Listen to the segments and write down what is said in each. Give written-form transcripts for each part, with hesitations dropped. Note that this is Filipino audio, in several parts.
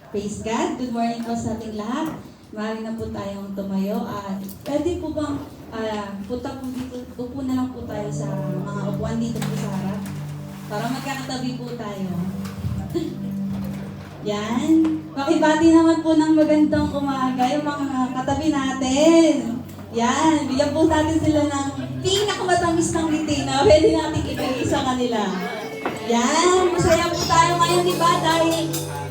Praise God. Good morning po sa ating lahat. Maaari na po tayong tumayo at pwede po bang punta po dito, upo na lang po tayo sa mga upuan dito po sa harap para magkakatabi po tayo. Yan. Pakibati naman po ng magandang umaga yung mga katabi natin. Yan. Bigyan po natin sila ng pinakamatamis ng ngiti na pwede natin ibigay sa kanila. Yan. Masaya po tayo ngayon, di ba? Dahil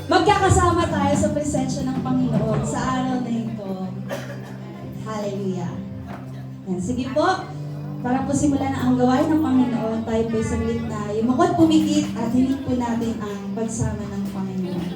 magkakasama tayo sa presensya ng Panginoon sa araw na ito. Hallelujah. Yan. Sige po. Para po simulan na ang gawain ng Panginoon, tayo po saglit na yumukod, pumikit at hiling po natin ang pagsama ng Panginoon.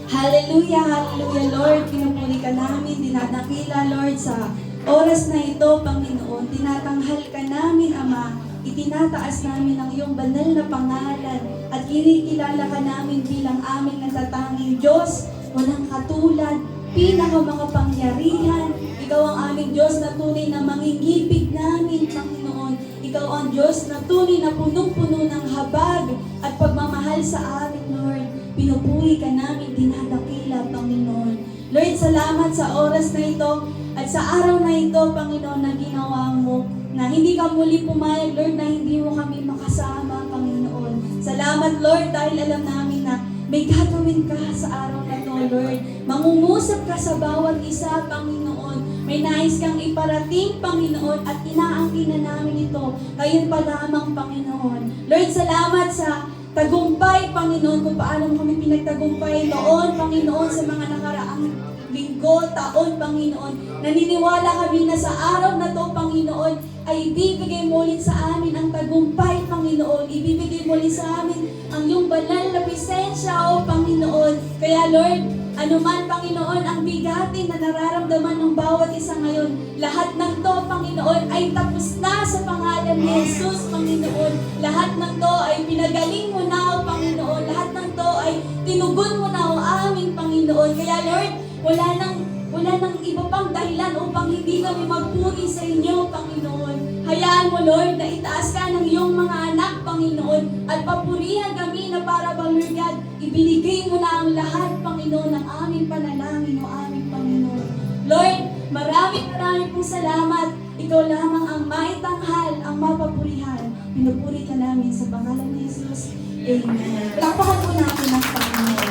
Hallelujah, hallelujah, Lord. Pinupuli ka namin, dinadakila, Lord, sa oras na ito, Panginoon. Tinatanghal ka namin, Ama. Itinataas namin ang iyong banal na pangalan at kinikilala ka namin bilang aming natatanging Diyos, walang katulad, pinakamakapangyarihan. Ikaw ang aming Diyos na tunay na mangingibig namin, Panginoon. Ikaw ang Diyos na tunay na punong-puno ng habag at pagmamahal sa amin, Lord. Pinupuri ka namin, dinadakila, Panginoon. Lord, salamat sa oras na ito at sa araw na ito, Panginoon, na ginawa mo, na hindi ka muli pumayag, Lord, na hindi mo kami makasama, Panginoon. Salamat, Lord, dahil alam namin na may gagawin ka sa araw na ito, Lord. Mangungusap ka sa bawat isa, Panginoon. May nais kang iparating, Panginoon, at inaangkin na namin ito. Kayon pa lamang, Panginoon. Lord, salamat sa tagumpay, Panginoon, kung paano kami pinagtagumpay noon, Panginoon, sa mga nakaraang linggo, taon, Panginoon. Naniniwala kami na sa araw na to, Panginoon, ay ibibigay mo ulit sa amin ang tagumpay, Panginoon. Ibibigay mo ulit sa amin ang iyong banal na presensya, O Panginoon. Kaya, Lord, anuman, Panginoon, ang bigatin na nararamdaman ng bawat isa ngayon, lahat ng to, Panginoon, ay tapos na sa pangalan ni Jesus, Panginoon. Lahat ng to ay pinagaling mo na, O Panginoon. Lahat ng to ay tinugon mo na, O aming Panginoon. Kaya, Lord, wala nang iba pang dahilan upang hindi kami magpuri sa inyo, Panginoon. Hayaan mo, Lord, na itaas ka ng iyong mga anak, Panginoon, at papurihan kami na para bang, Lord God, ibinigay mo na ang lahat, Panginoon, ng aming panalangin, O aming Panginoon. Lord, maraming pong salamat. Ikaw lamang ang maitanghal, ang mapapurihan. Pinupuri ka namin sa pangalan ni Jesus. Amen. Palakpakan po natin ang Panginoon.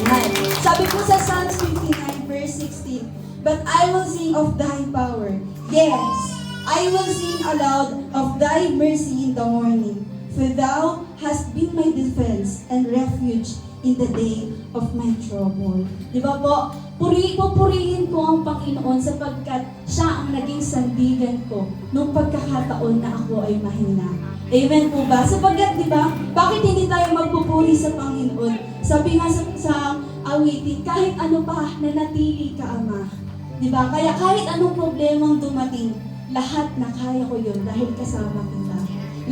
Yan. Sabi po sa Psalms 59 verse 16, "But I will sing of thy power. Yes, I will sing aloud of thy mercy in the morning. For thou hast been my defense and refuge in the day of my trouble." Di ba po? Pupurihin ko ang Panginoon sapagkat siya ang naging sandigan ko nung pagkakataon na ako ay mahina. Amen po ba? Sapagkat, di ba, bakit hindi tayo magpupuri sa Panginoon? Sabi nga sa awitin, kahit ano pa, nanatili ka, Ama. Di ba? Kaya kahit anong problemang dumating, lahat na kaya ko yun dahil kasama kita.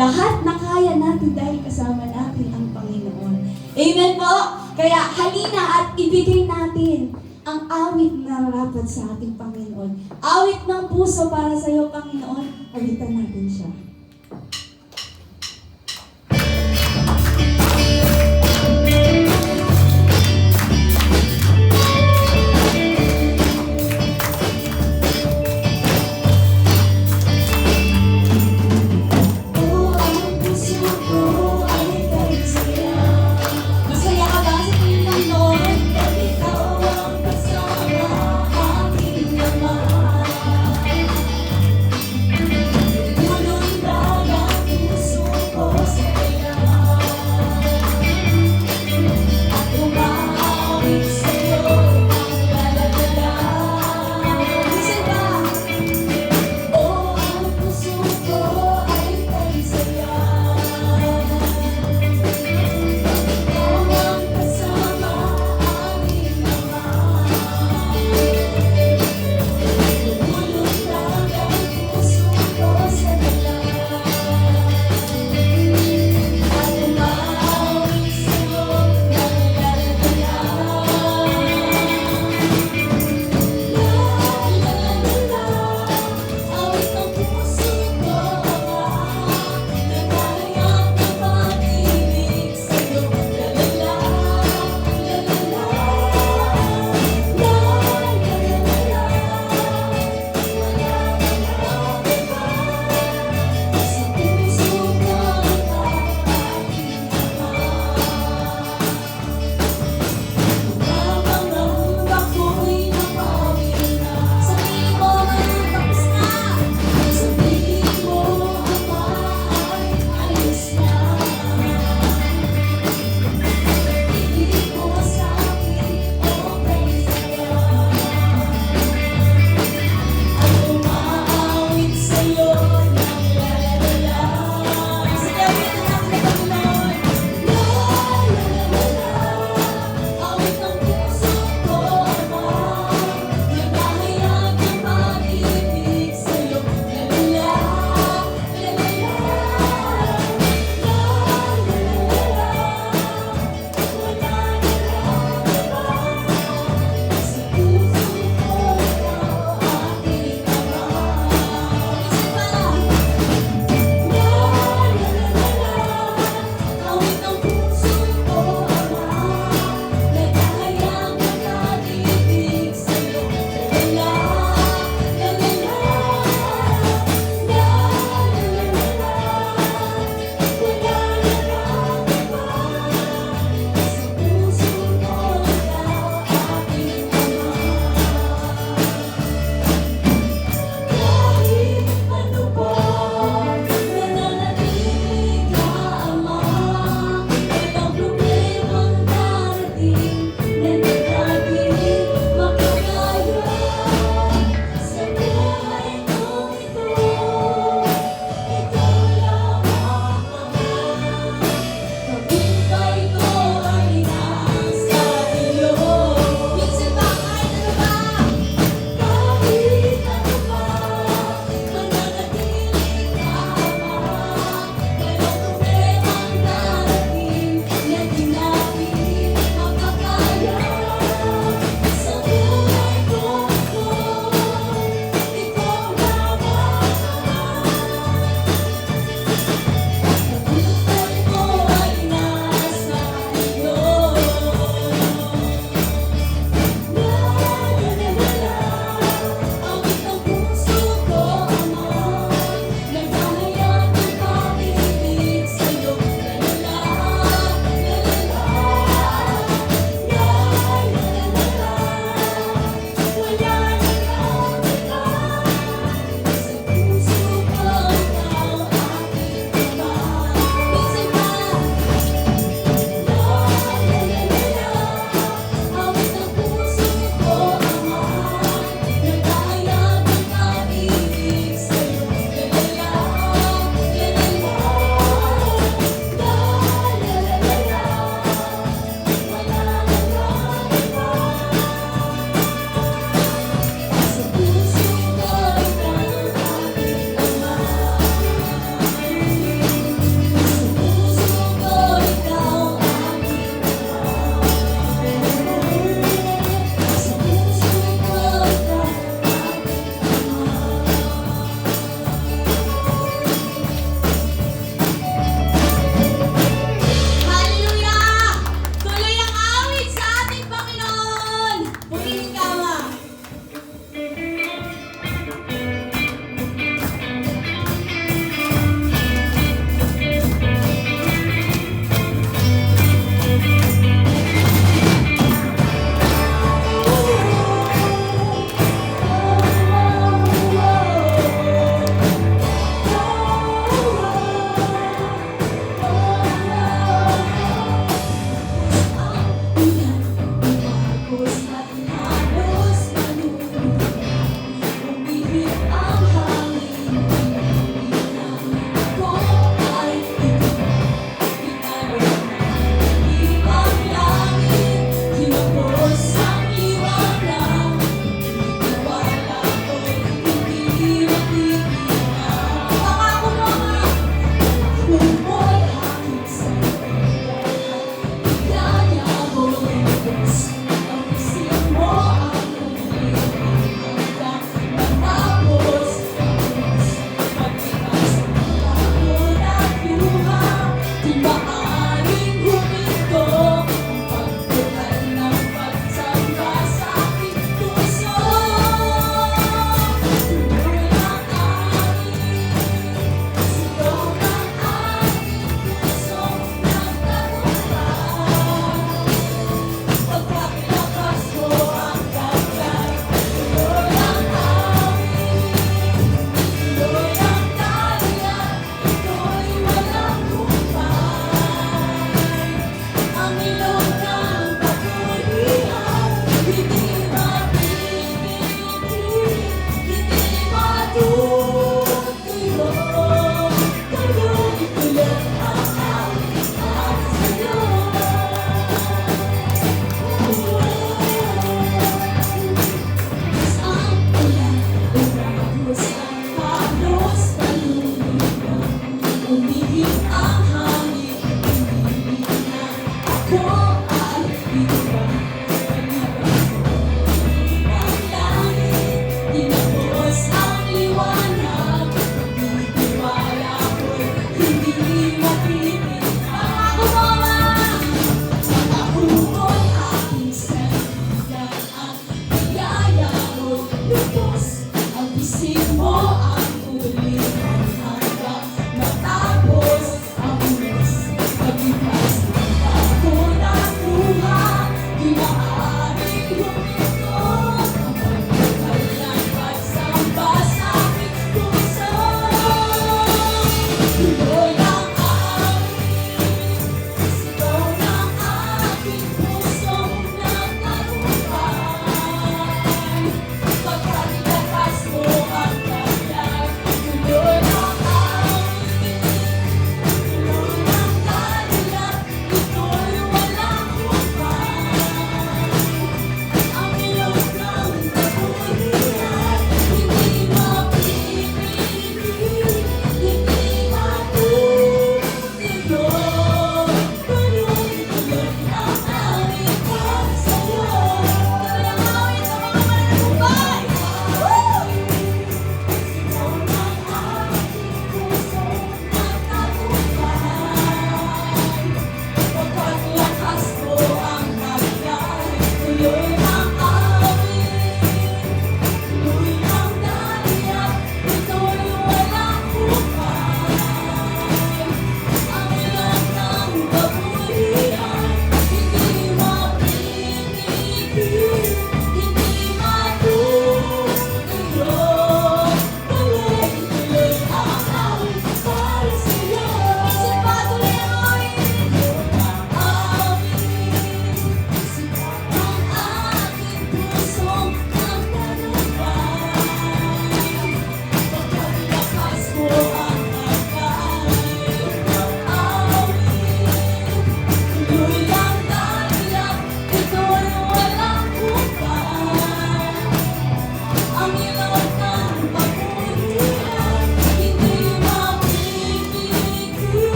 Lahat na kaya natin dahil kasama natin ang Panginoon. Amen po? Kaya halina at ibigay natin ang awit na rapat sa ating Panginoon. Awit ng puso para sa iyo, Panginoon. Awitan natin siya. Tuloy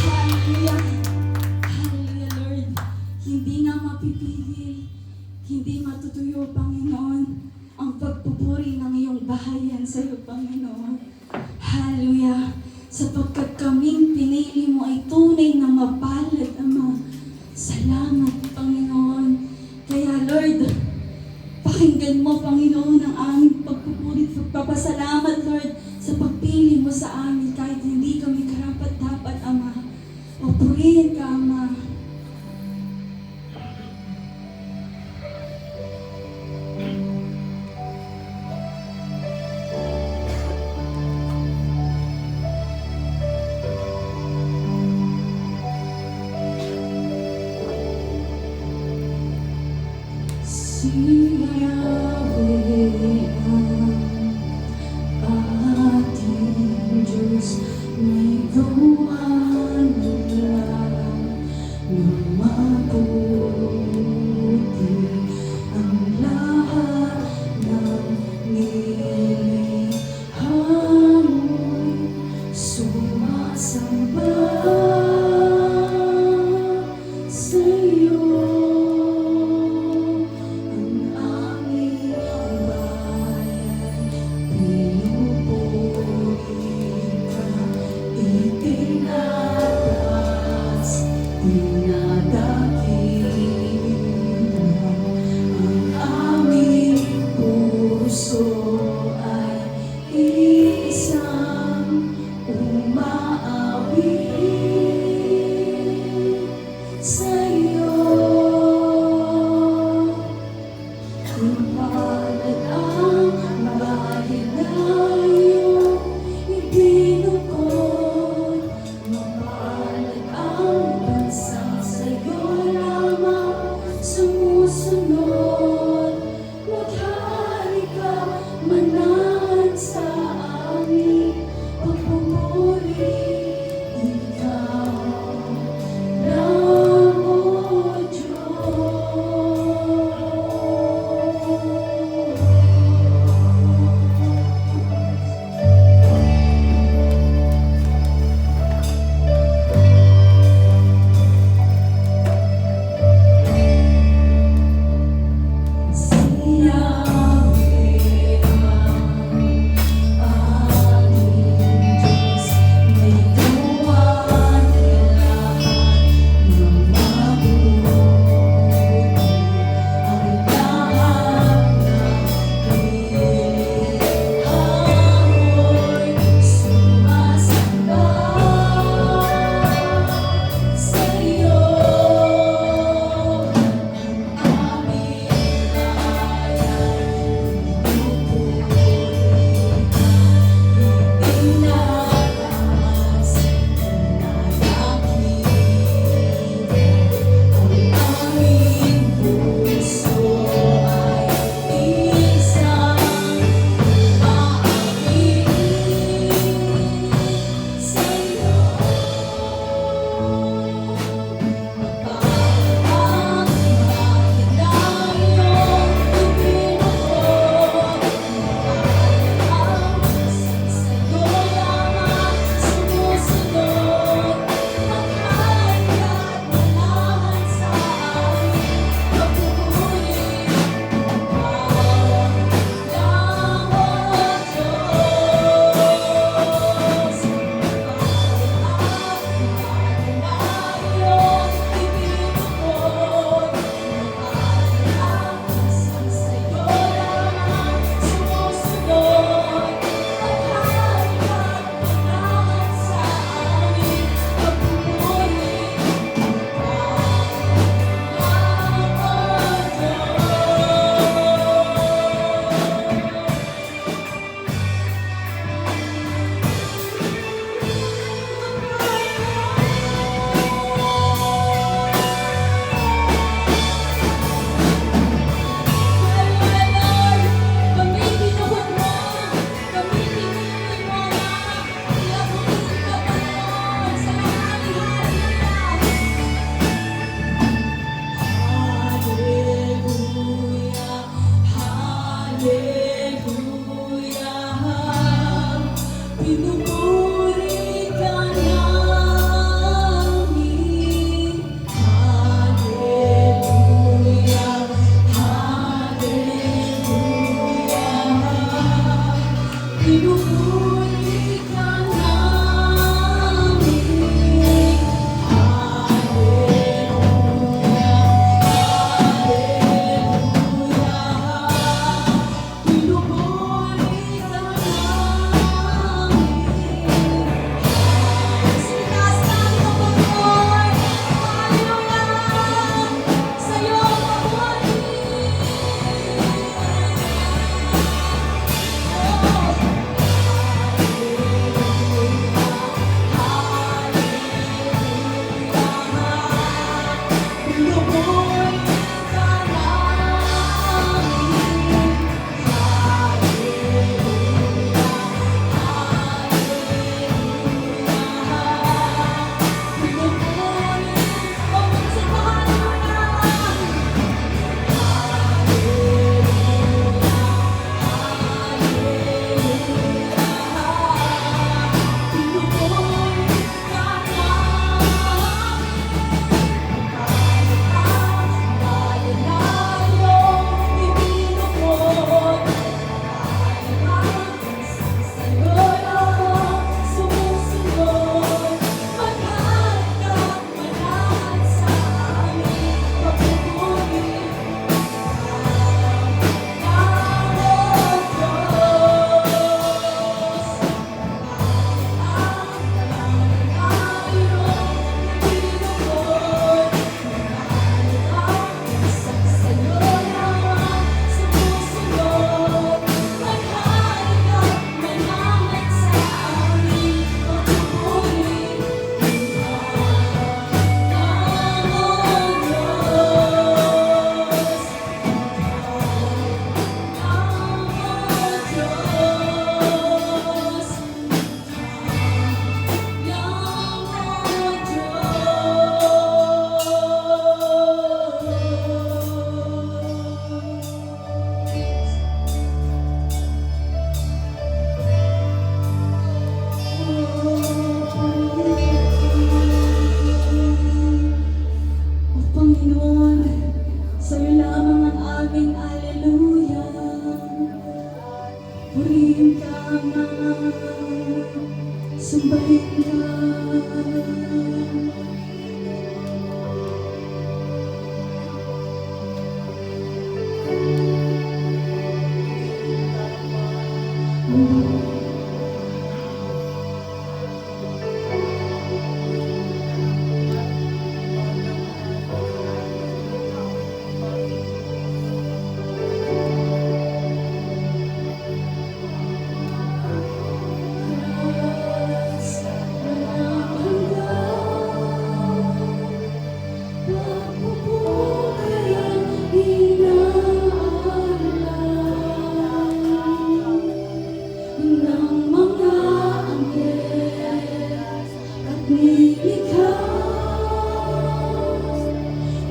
Hallelujah! Hallelujah, Lord. Hindi nga mapipigil, hindi matutuyo, Panginoon, ang pagpupuri ng iyong bahayan sa iyo, Panginoon. Hallelujah! Sapagkat kaming pinili mo ay tunay na mapalad, Ama. Salamat, Panginoon. Kaya, Lord, pakinggan mo, Panginoon, ang aming pagpupuri at pagpapasalamat, Lord, sa pagpili mo sa amin kahit hindi kami karapat-dapat, Ama. Papurihin ka, Ama. Si Yahweh ang ating Diyos, may gawa nila ng mabuti ang lahat ng nilikha mo'y sumasamba sa iyo. Pinupuri ka, itinalaga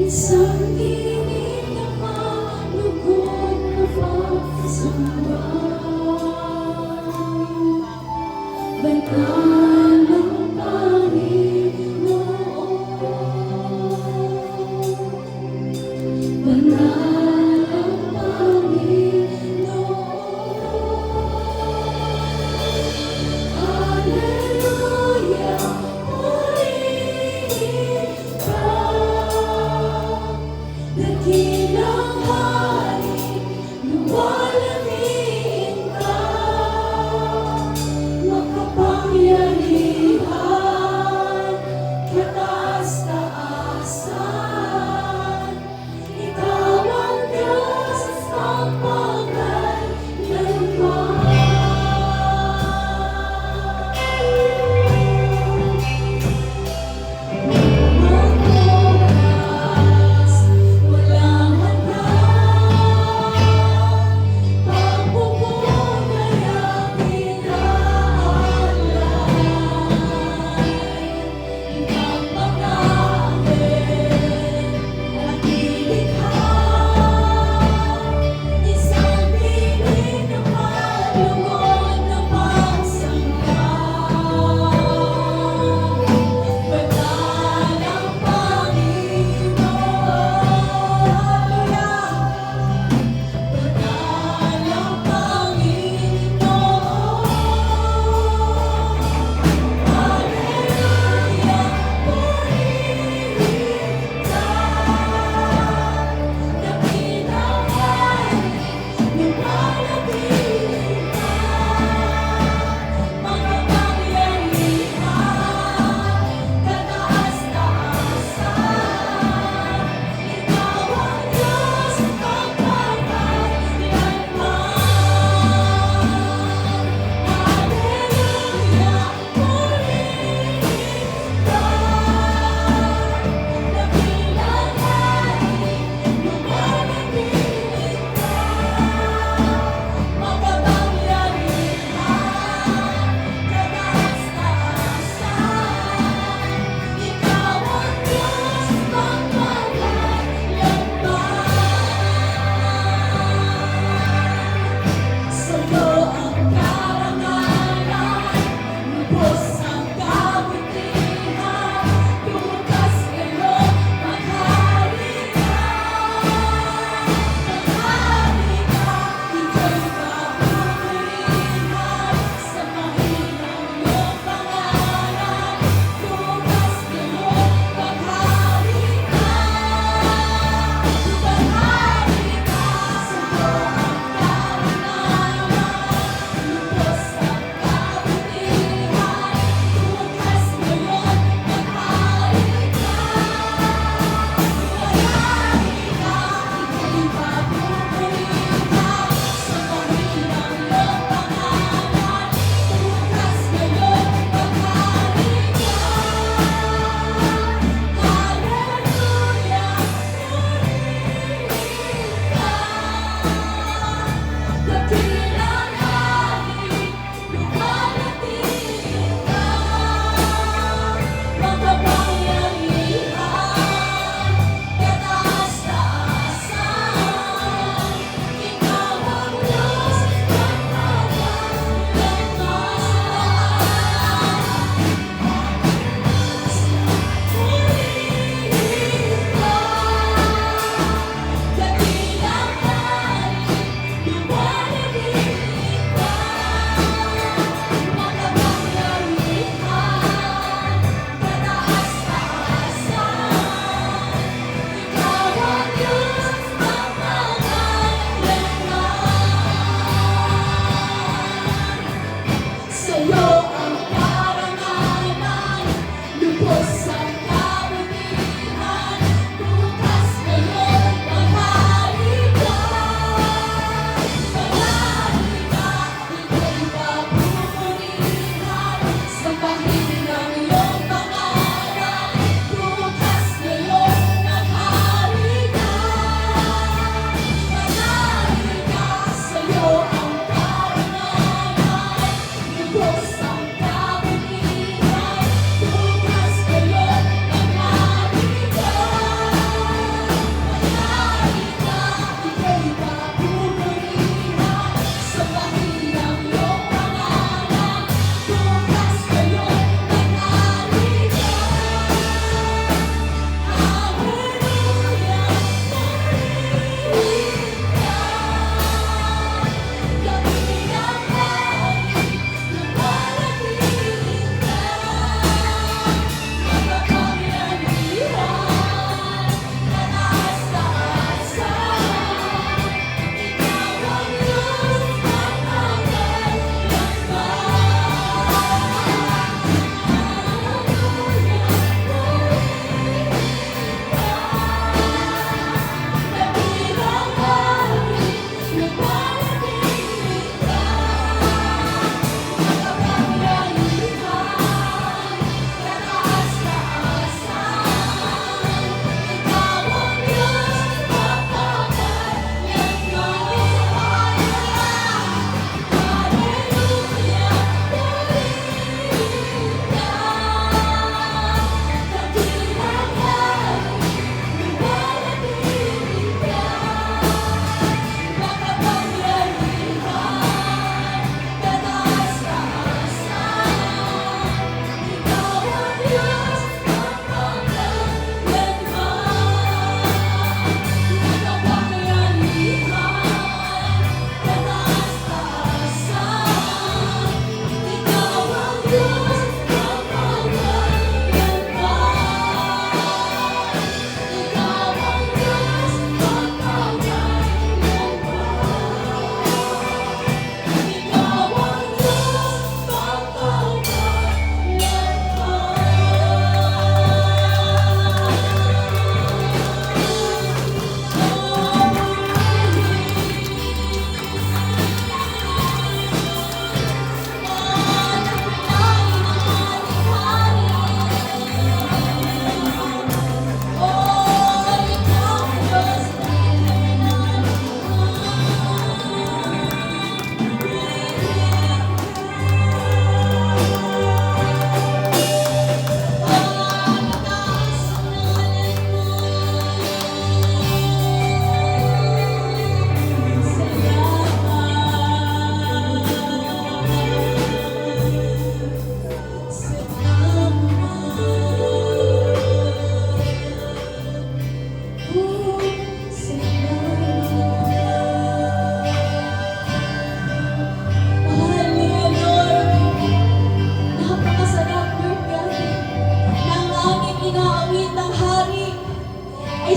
Isang tinig na malugod na pagsamba, banal ng Panginoon, banal ang Panginoon. Alleluia, purihin ka. Dakilang hari, luwalhati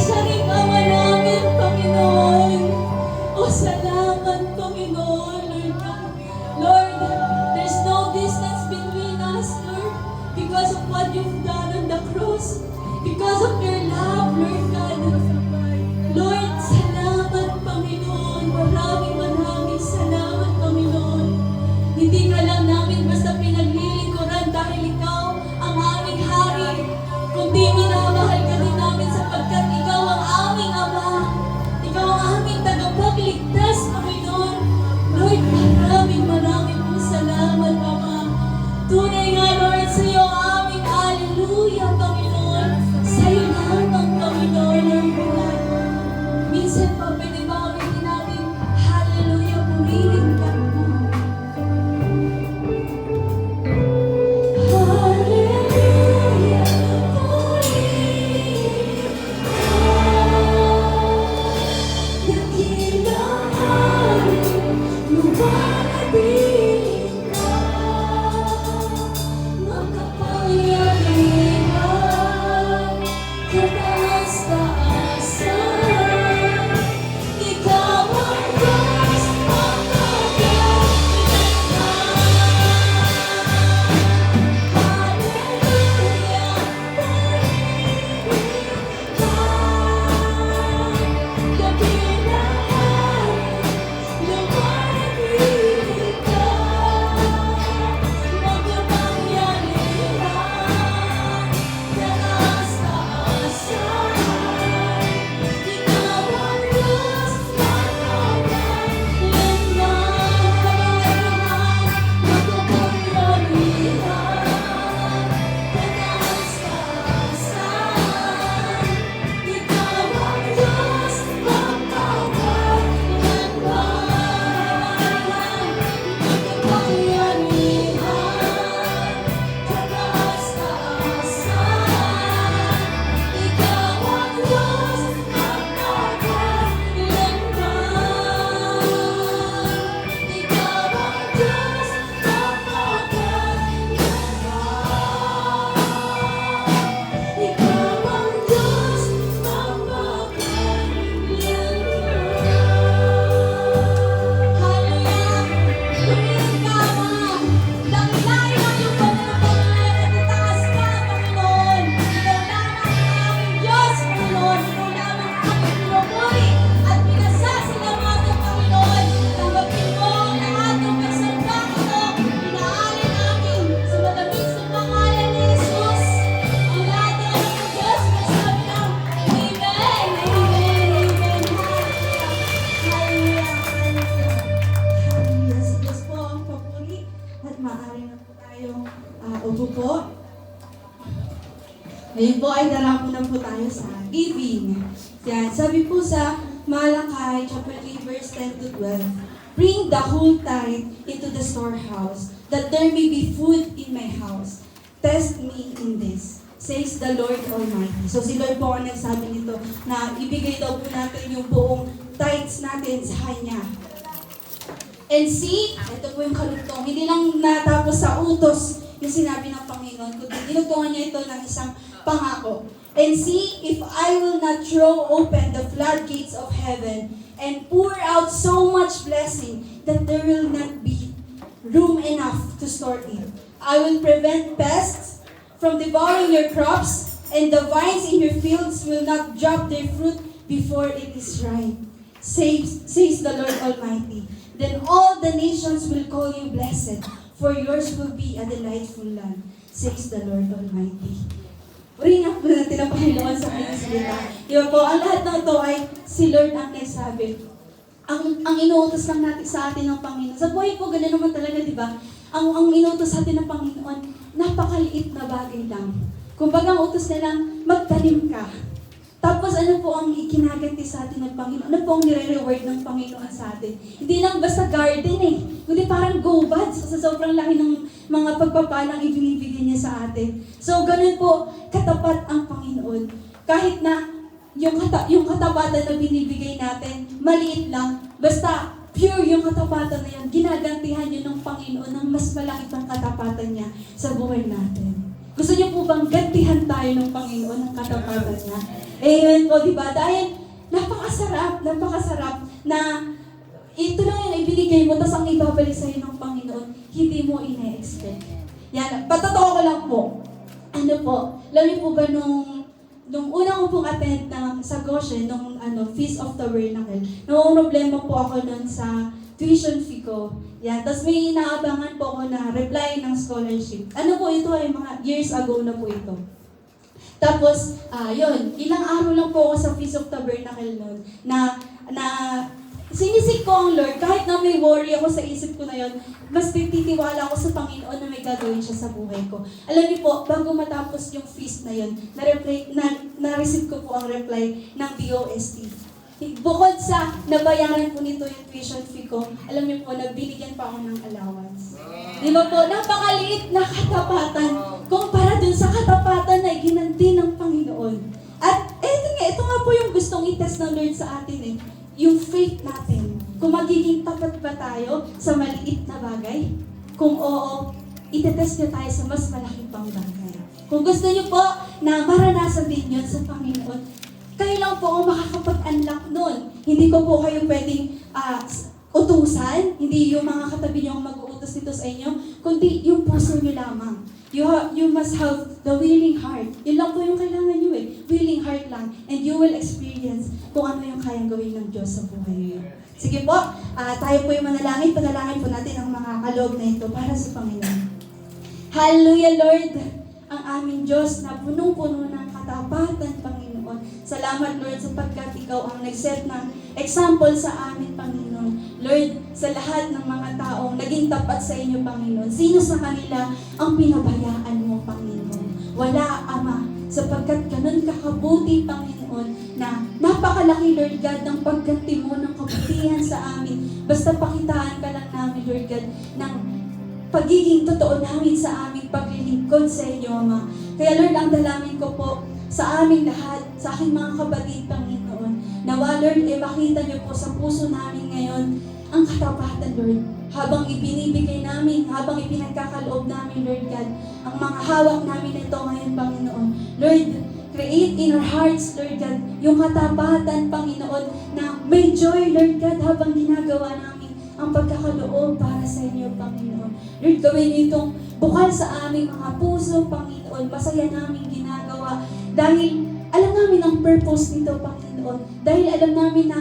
siya rin Ama namin, Panginoon. O salamat, Panginoon, Lord God. Lord, there's no distance between us, Lord, because of what you've done on the cross, because of your love, Lord God. Lord, salamat, Panginoon. Maraming salamat, Panginoon. Hindi ka lang namin basta pinaglilingkuran dahil ikaw ang aming hari, kundi minamahal ka din namin sapagkat ikaw ang aming Ama. Ikaw ang aming tagapagligtas, Panginoon. Lord, maraming po salamat, Ama. Tunay nga, Lord, sa iyo ang aming hallelujah, Panginoon. Sa iyo lamang, Panginoon, Lord God. Minsan pa, pwede ba kami namin hallelujah, purihin ka po. Hallelujah, purihin ka. Dakilang hari, luwalhatian ka. Makapangyarihan, kataas-taasan. Ikaw ang Diyos, hallelujah, purihin ka. Dakilang hari, luwalhatian ka. Makapangyarihan, kataas-taasan. Ikaw ang Diyos, upo po. Ngayon po ay darako na po tayo sa giving. Yan, sabi po sa Malakay chapter 3 verse 10 to 12, bring the whole tithe into the storehouse, that there may be food in my house. Test me in this, says the Lord Almighty. So si Lord po ang nagsabi nito na ibigay daw po natin yung buong tithes natin sa Kanya. And see, ito po yung kalugtong. Hindi lang natapos sa utos yung sinabi ng Panginoon, kundi dinugtungan niya ito ng isang pangako. And see, if I will not throw open the floodgates of heaven and pour out so much blessing that there will not be room enough to store it. I will prevent pests from devouring your crops, and the vines in your fields will not drop their fruit before it is ripe, says the Lord Almighty. Then all the nations will call you blessed, for yours will be a delightful land, says the Lord Almighty. Ringat po natin ang Panginoon sa ating salita. Di ba po, ang lahat ng ito ay si Lord ang nagsabi. Ang inuutos lang natin sa atin ng Panginoon. Sa buhay po, gano'n naman talaga, di ba? Ang inuutos sa atin ng Panginoon, napakaliit na bagay lang. Kumbaga, ang utos na lang, magtanim ka. Tapos ano po ang ikinaganti sa atin ng Panginoon? Ano po ang nire-reward ng Panginoon sa atin? Hindi lang basta garden kundi parang go buds sa sobrang laki ng mga pagpapalang ibinibigay niya sa atin. So ganun po, katapat ang Panginoon. Kahit na yung katapatan na binibigay natin, maliit lang, basta pure yung katapatan na yun, ginagantihan yun ng Panginoon ng mas malaki pang katapatan niya sa buhay natin. Gusto niyo po po bang gantihan tayo ng Panginoon ng katapatan niya? Amen po, di ba? Dahil napakasarap na ito lang yung ibinigay mo, tapos ang ibabalik sa'yo ng Panginoon, hindi mo ina-expect. Yan, patotoo ko lang po. Ano po, alam niyo po ba nung unang ko pong attend sa Goshen, nung Feast of Tabernacle, nung problema po ako nun sa tuition fee ko. Yan, tapos may inaabangan po ako na reply ng scholarship. Ano po ito ay mga years ago na po ito. Tapos, yun, ilang araw lang po ako sa Feast of Tabernacle nun, na sinisik ko ang Lord, kahit na may worry ako sa isip ko na yun, mas titiwala ako sa Panginoon na may gagawin siya sa buhay ko. Alam niyo po, bago matapos yung feast na yun, na-receive ko po ang reply ng DOST. Bukod sa nabayaran po nito yung tuition fee ko, alam niyo po, nagbinigyan pa ako ng allowance. Di ba po, napakaliit na katapatan kumpara dun sa katapatan na iginanti ng Panginoon. At ito nga po yung gustong i-test ng Lord sa atin eh. Yung faith natin, kung magiging tapat ba tayo sa maliit na bagay? Kung oo, itetest niyo tayo sa mas malaki pang bagay. Kung gusto niyo po na maranasan din yun sa Panginoon, kayo lang po ang makakapag-unlock nun. Hindi ko po kayo pwedeng utusan, hindi yung mga katabi niyo ang mag-uutos dito sa inyo, kundi yung puso niyo lamang. You must have the willing heart. Yun lang po yung kailangan nyo eh. Willing heart lang. And you will experience kung ano yung kayang gawin ng Diyos sa buhay niyo. Sige po, tayo po yung manalangin. Panalangin po natin ang mga kaloob na ito para sa Panginoon. Hallelujah, Lord! Ang aming Diyos na punong-puno ng katapatan, Panginoon. Salamat, Lord, sapagkat Ikaw ang nag-set ng example sa amin, Panginoon. Lord, sa lahat ng mga taong naging tapat sa inyo, Panginoon, sino sa kanila ang pinabayaan mo, Panginoon? Wala, Ama, sapagkat ganun kakabuti, Panginoon, na napakalaki, Lord God, ng pagganti mo ng kabutihan sa amin. Basta pakitaan ka lang namin, Lord God, ng pagiging totoo namin sa aming paglilingkod sa inyo, Ama. Kaya, Lord, ang dalangin ko po sa aming lahat, sa aking mga kapatid, Panginoon, nawa, Lord, makita niyo po sa puso namin ngayon ang katapatan, Lord. Habang ibinibigay namin, habang ipinagkakaloob namin, Lord God, ang mga hawak namin ito ngayon, Panginoon. Lord, create in our hearts, Lord God, yung katapatan, Panginoon, na may joy, Lord God, habang ginagawa namin ang pagkakaloob para sa inyo, Panginoon. Lord, gawin niyo itong bukal sa aming mga puso, Panginoon. Masaya namin ginagawa. Dahil alam namin ang purpose nito, Panginoon. Dahil alam namin na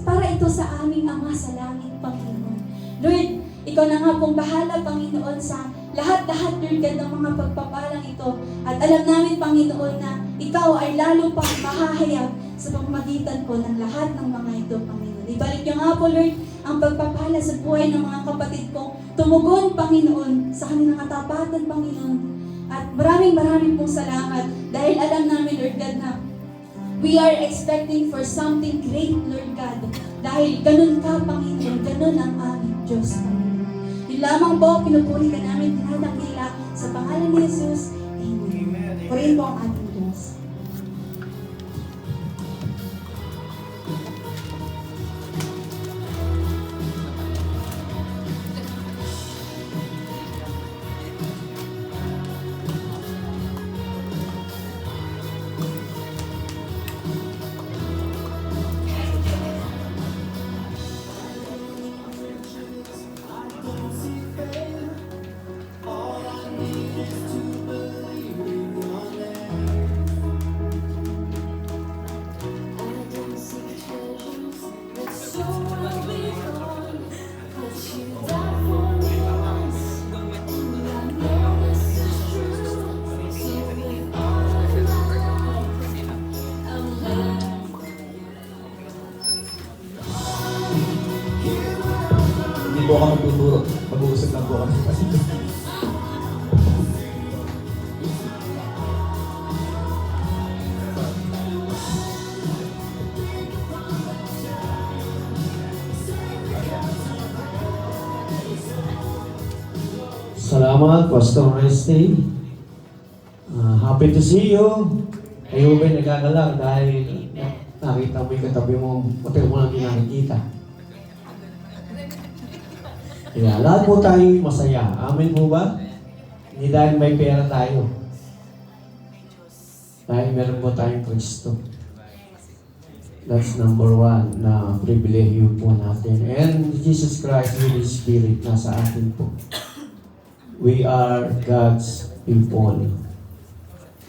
para ito sa aming Ama sa langit, Panginoon. Lord, Ikaw na nga pong bahala, Panginoon, sa lahat-lahat, Lord God, ng mga pagpapalang ito. At alam namin, Panginoon, na Ikaw ay lalo pang mahahayag sa pamamagitan po ng lahat ng mga ito, Panginoon. Ibalik niyo nga po, Lord, ang pagpapala sa buhay ng mga kapatid kong tumugon, Panginoon, sa kanilang katapatan, Panginoon. At maraming pong salamat dahil alam namin, Lord God, na we are expecting for something great, Lord God. Dahil ganun ka, Panginoon, ganun ang aming Diyos, Panginoon. Yun lamang po, pinupuri ka namin, tinadakila sa pangalan ni Jesus. Amen. Purihin po ang ating Diyos. Hindi po ako magtuturo. Mag-uusap lang po kami. Salamat, Pastor Reste. Happy to see you. Kayo ba'y nagkagalak dahil nakita mo yung katabi mo, hotel mo lang nakikita. Kaya lahat po tayo masaya. Amen po ba? Hindi dahil may pera tayo. Dahil meron po tayong Kristo. That's number one na pribilehiyo po natin. And Jesus Christ with His Spirit nasa atin po. We are God's people.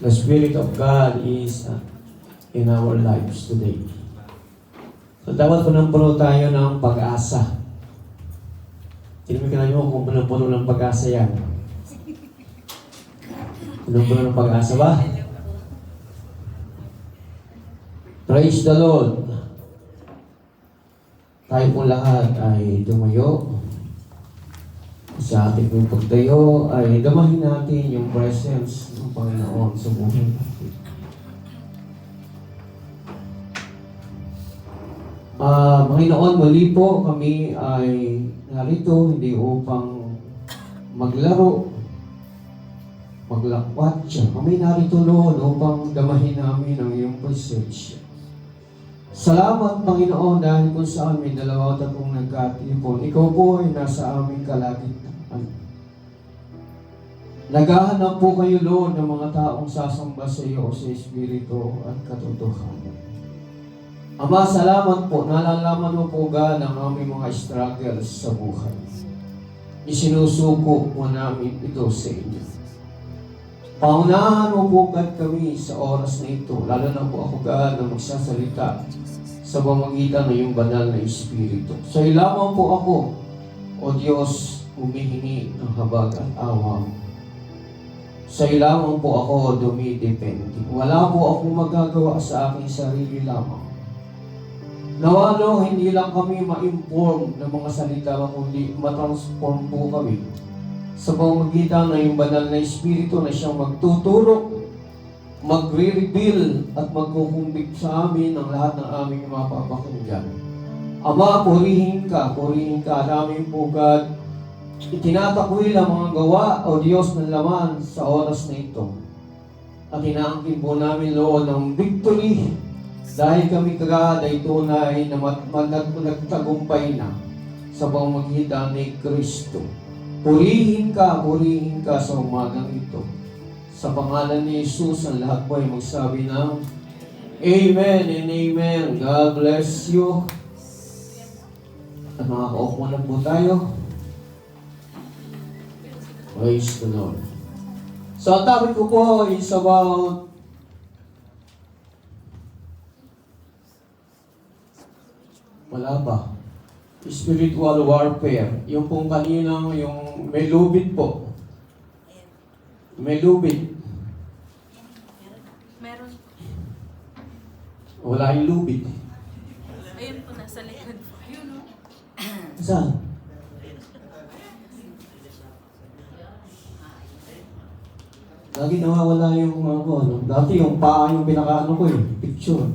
The Spirit of God is in our lives today. So dapat punong-puno tayo ng pag-asa. Tinamikan nyo kung punong-puno ng pag-asa yan. Punong-puno ng pag-asa ba? Praise the Lord. Tayo po lahat ay tumayo. Sa ating pong pagtayo ay damahin natin yung presence ng Panginoon sa buhay natin. Panginoon, muli po kami ay narito hindi upang maglaro, maglakwat siya. Kami narito noon upang damahin namin ang iyong presensya. Salamat, Panginoon, dahil kung sa amin, 2 o 3 nagkatipon, ikaw po ay nasa aming kalagitnaan. Naghahanap po kayo, Lord, ng mga taong sasamba sa iyo sa Espiritu at katotohanan. Ama, salamat po. Nalalaman mo po ga ng aming mga struggles sa buhay. Isinusuko po namin ito sa inyo. Paunahan mo po God kami sa oras na ito, lalo na po ako God na magsasalita sa pamamagitan ng iyong banal na Espiritu. Sa lamang po ako, O Diyos, humihingi ng habag at awa. Sa lamang po ako dumidepende. Wala po akong magagawa sa aking sarili lamang. Nawalo, hindi lang kami ma-inform ng mga salita, kundi matransform po kami sa pamamagitan ng iyong banal na Espiritu na siyang magtuturo, magre-reveal at magkukumbik sa amin ng lahat ng aming mapapakinggan. Ama, purihin ka namin po God. Itinatakwil ang mga gawa o Diyos ng laman sa oras na ito. At inaangkin po namin, Lord, ng victory dahil kami kagad ay tunay na nagtagumpay na sa pamamagitan ni Kristo. Purihin ka sa umagang ito. Sa pangalan ni Jesus, ang lahat po ay magsabi ng Amen and Amen. God bless you. At makaka-off na po tayo. Praise the Lord. So, ang topic ko po is about wala ba? Spiritual warfare. Yung pong kaninang, yung may lubid po. May lubid. Meron. Wala yung lubid. Ayun po, nasa likod po. Ayun, no? Saan? Lagi nawawala yung ano. Dati yung paa yung pinakaano ko picture.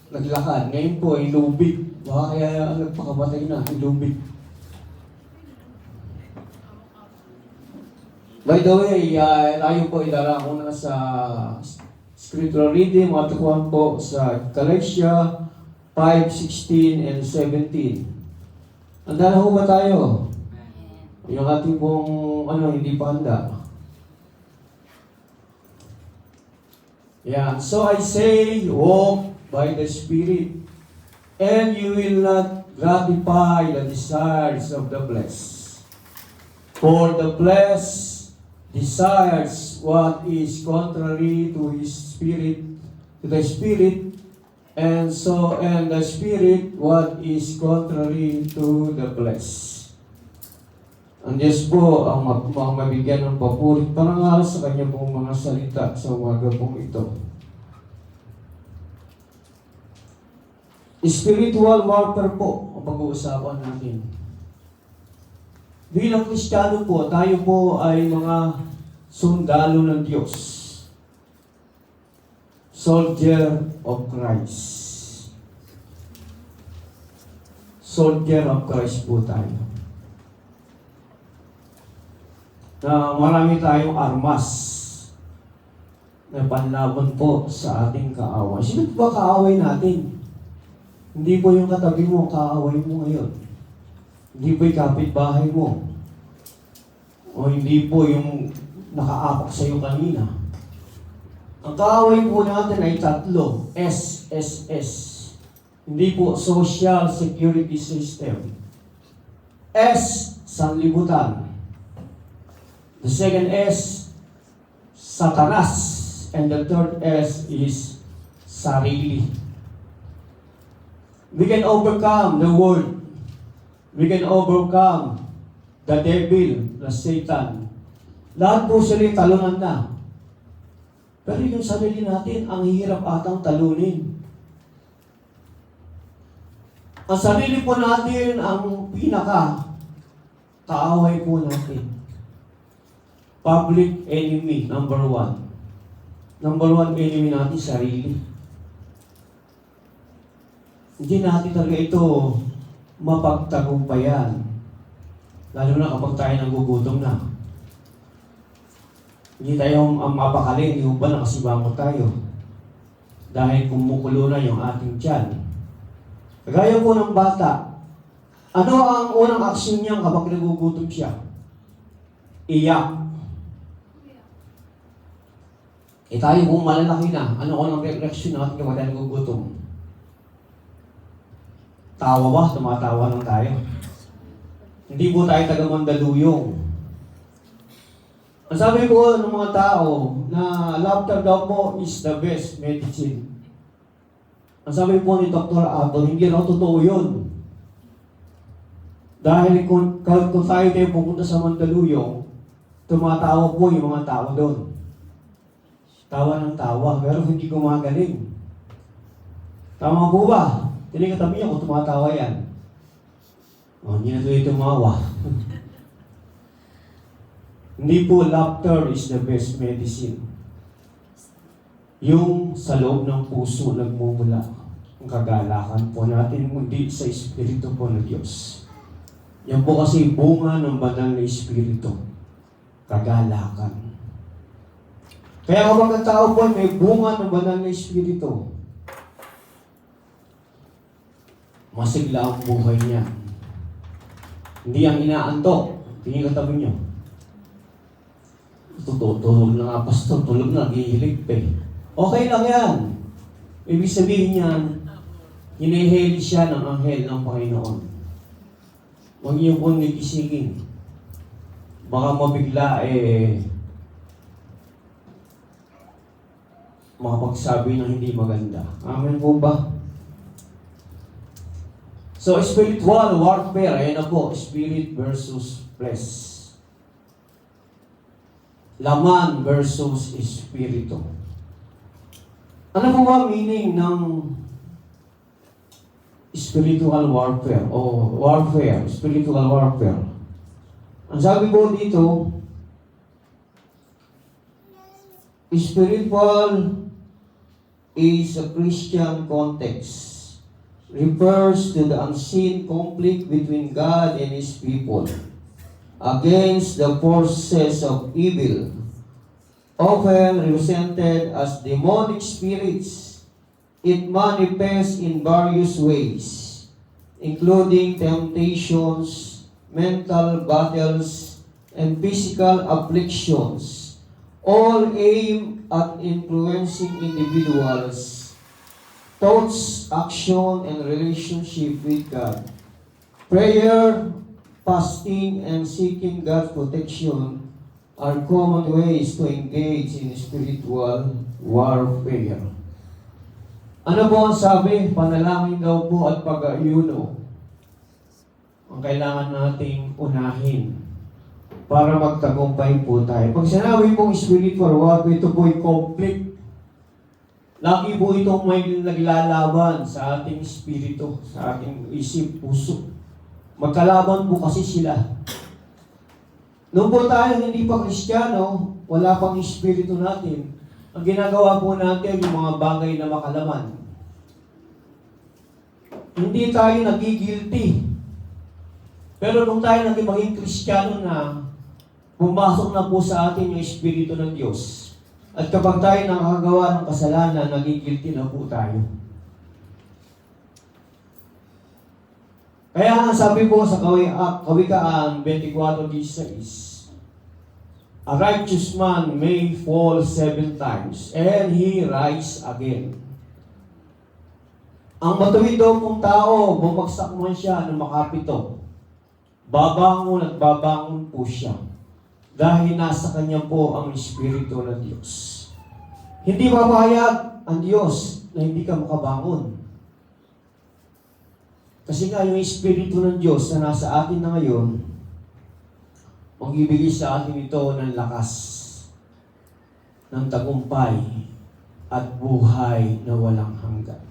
Naglakad. Ngayon po ay lubid. Baka kaya nagpakabatay na, yung lubid. By the way, tayo po ilarako na sa scriptural reading, matukuhan po sa Galatia 5:16 and 17. Handa na ho ba tayo? Yung ating pong, hindi pa handa. Yeah, so I say, walk by the Spirit, and you will not gratify the desires of the flesh. For the flesh desires what is contrary to his spirit, to the Spirit, and the Spirit what is contrary to the flesh. Ang Diyos po ang mabigyan ng papurit parangal sa kanya pong mga salita sa umaga pong ito. Spiritual warfare po ang pag-uusapan natin. Bilang Kristiyano po, tayo po ay mga sundalo ng Diyos. Soldier of Christ. Soldier of Christ po tayo. Na marami tayong armas na panlaban po sa ating kaaway. Sino ba kaaway natin? Hindi po yung katabi mo, kaaway mo ngayon. Hindi po yung kapitbahay mo. O hindi po yung nakaapak sa iyo kanina. Ang kaaway po natin ay tatlo, SSS. Hindi po Social Security System. S, sanlibutan. The second S, Satanas. And the third S is sarili. We can overcome the world. We can overcome the devil, the Satan. Lahat po sila talunan na. Pero yung sarili natin, ang hirap atang talunin. Ang sarili po natin, ang kaaway po natin. Public enemy, number one. Number one enemy natin, sarili. Hindi natin talaga ito mapagtagumpayan. Lalo na kapag tayo nagugutom na. Hindi tayo mapakali, hindi ba nakasibangot tayo? Dahil kumukulo na yung ating tiyan. Kagaya po ng bata, ano ang unang aksyon niya kapag nagugutom siya? Iyak. Tayo kung malalaki na, ano ang reaksyon natin kapag tayo nagugutom? Tawa ba? Tumatawa lang tayo. Hindi po tayo taga-Mandaluyong. Ang sabi po ng mga tao na laughter daw po is the best medicine. Ang sabi po ni Dr. Ato, hindi raw totoo yun. Dahil kung tayo tayo pupunta sa Mandaluyong, tumatawa po yung mga tao doon. Tawa ng tawa, pero hindi gumagaling. Tama po ba? Tinikatabi niya kung tumatawa yan. Hindi na tuloy tumawa. Hindi po laughter is the best medicine. Yung sa loob ng puso nagmumula. Ang kagalakan po natin kundi sa Espiritu po ng Diyos. Yan po kasi bunga ng banal na Espiritu. Kagalakan. Kaya kapag ang tao po may bunga ng banal na Espiritu, masigla ang buhay niya. Hindi ang inaantok. Tingin katabi niyo. Tulog na nga, pastor. Tulog na, gihilig pa eh. Okay lang yan. Ibig sabihin niyan, hinihili siya ng anghel ng Panginoon. Huwag niyo pong gigisingin. Baka mabigla makapagsabi ng hindi maganda. Amen po ba? So, spiritual warfare, ayan na po, spirit versus flesh. Laman versus espiritu. Ano po ba meaning ng spiritual warfare o warfare, spiritual warfare? Ang sabi po dito, spiritual is a Christian context. Refers to the unseen conflict between God and His people against the forces of evil, often represented as demonic spirits. It manifests in various ways, including temptations, mental battles, and physical afflictions, all aimed at influencing individuals' thoughts, action, and relationship with God. Prayer, fasting, and seeking God's protection are common ways to engage in spiritual warfare. Ano po ang sabi? Panalangin daw po at pag-ayuno ang kailangan nating unahin para magtagumpay po tayo. Pag sinabi pong spiritual warfare, ito po ay conflict. Lagi po itong may naglalaban sa ating espiritu, sa ating isip, puso. Magkalaban po kasi sila. Noong po tayo hindi pa Kristiyano, wala pang espiritu natin, ang ginagawa po natin yung mga bagay na makalaman. Hindi tayo nagigilty. Pero nung tayo maging Kristiyano na, pumasok na po sa atin yung espiritu ng Diyos. At kapag tayo nakakagawa ng kasalanan, nagigilty na po tayo. Kaya nga sabi po sa Kawikaan 24:16, A righteous man may fall 7 times, and he rise again. Ang matuwid daw pong tao, bumagsak man siya ng makapito. Babangon at babangon po siya. Dahil nasa kanya po ang Espiritu ng Diyos. Hindi papayag ang Diyos na hindi ka makabangon. Kasi nga yung Espiritu ng Diyos na nasa atin na ngayon, magbibigay sa atin ito ng lakas, ng tagumpay, at buhay na walang hanggan.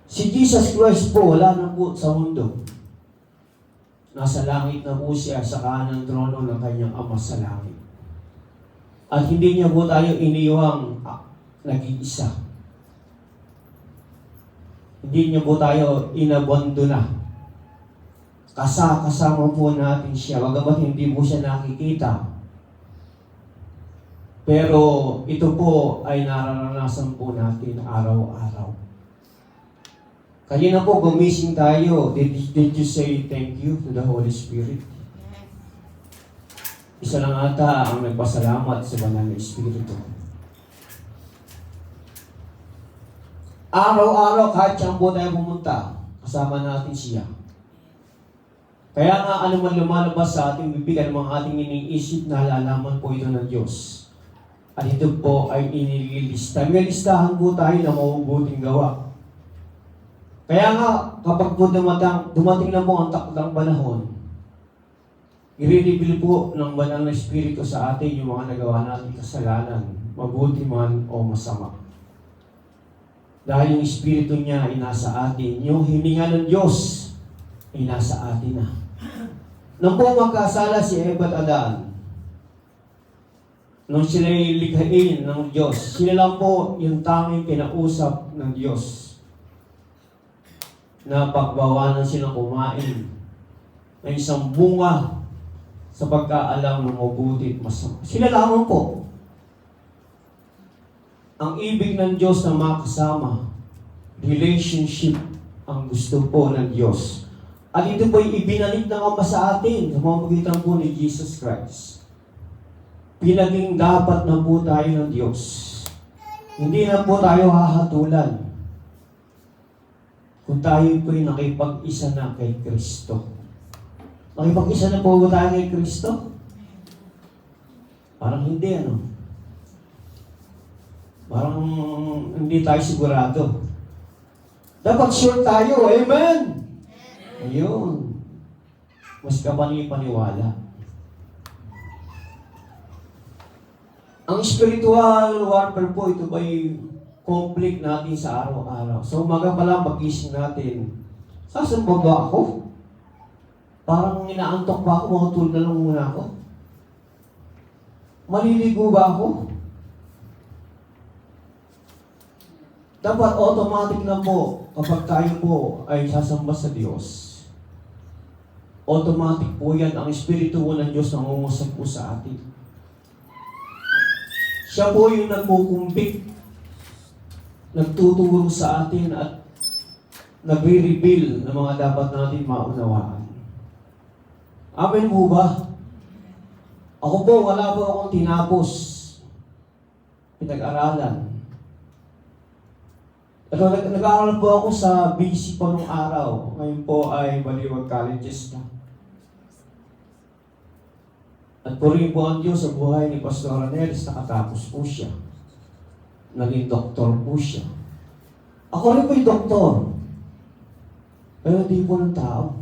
Si Jesus Christ po, wala na po sa mundo. Nasa langit na po siya sa kanang trono ng kanyang Ama sa langit. At hindi niya po tayo iniwang nag-iisa. Hindi niya po tayo inabandona. Kasama po natin siya. Bagamat hindi po siya nakikita. Pero ito po ay nararanasan po natin araw-araw. Kanina po gumising tayo. Did you say thank you to the Holy Spirit? Isa lang ata ang nagpasalamat sa Banal na Espiritu. Araw-araw kahit saan po tayo pumunta, kasama natin siya. Kaya nga ano man lumalabas sa ating bibig, ano mga ating iniisip, nalalaman po ito ng Diyos. At ito po ay inililista. May listahan po tayo na mabubuting gawa. Kaya nga, kapag po dumating na po ang takdang panahon, i-reveal po ng Banal na Espiritu sa atin yung mga nagawa natin kasalanan, mabuti man o masama. Dahil yung Espiritu niya ay nasa atin, yung hininga ng Diyos ay nasa atin na. Nung po magkasala si Eva at Adan, nung sila'y likhain ng Diyos, sila lang po yung tanging kinausap ng Diyos na pagbawalan silang kumain ng isang bunga sa pagkaalam ng mabuti at masama. Sila lamang po. Ang ibig ng Diyos na makasama, relationship ang gusto po ng Diyos. At ito po ay ibinalik ng Ama sa atin sa pamamagitan po ni Jesus Christ. Pinaging dapat na po tayo ng Diyos. Hindi na po tayo hahatulan kung tayo po ay nakipag-isa na kay Kristo. Nakipag-isa na po ba tayo kay Kristo? Parang hindi, ano? Parang hindi tayo sigurado. Dapat sure tayo, amen? Ayun. Mas kapani-paniwala. Ang spiritual warfare po, ito ba'y conflict natin sa araw-araw. So umaga pa lang pag-ising natin, sasamba ba ako? Parang inaantok ba ako, makatulog na lang muna ako? Maliligo ba ako? Dapat automatic na po kapag tayo po ay sasamba sa Diyos. Automatic po yan. Ang Espiritu po ng Diyos nangungusap po sa atin. Siya po yung nagkukumbik, nagtuturo sa atin at nagre-reveal ng mga dapat natin maunawaan. Amen po ba? Ako po, wala po akong tinapos. Pinag-aralan. Nag-aaral po ako sa BC pa nung araw. Ngayon po ay Baliwag Colleges na. At purihin po ang Diyos sa buhay ni Pastor Anelis, nakatapos po siya. Naging doktor po siya. Ako rin po yung doktor. Pero hindi po ng tao.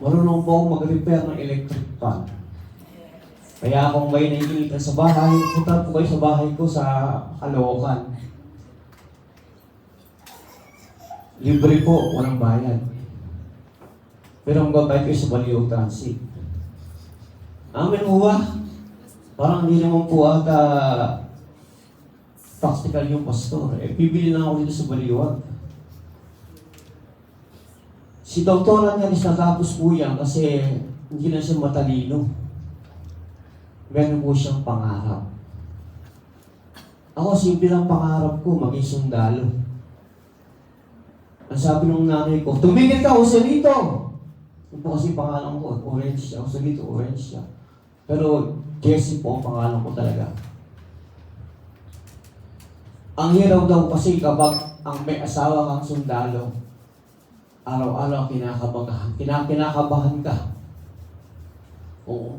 Marunong po akong mag-repair ng electric fan. Kaya kung may nainitan sa bahay, punta po kayo sa bahay ko sa Caloocan. Libre po, walang bayad. Pero ang babayad kayo sa Baliwag Transit. Amen po ba? Parang hindi naman po ata practical yung pastor. Bibili na ako dito sa Baliwag. Si Dr. Anelis natapos po yan kasi hindi na siya matalino. Meron po siyang pangarap. Ako, simple lang pangarap ko, maging sundalo. Ang sabi ng nanay ko, tumigil ka, Joselito! Ito po kasi pangalan ko, orange siya. Joselito, orange siya. Pero Jesse po ang pangalan ko talaga. Ang hirap daw kasi kapag ang may asawa kang sundalo, araw-araw kinakabahan ka.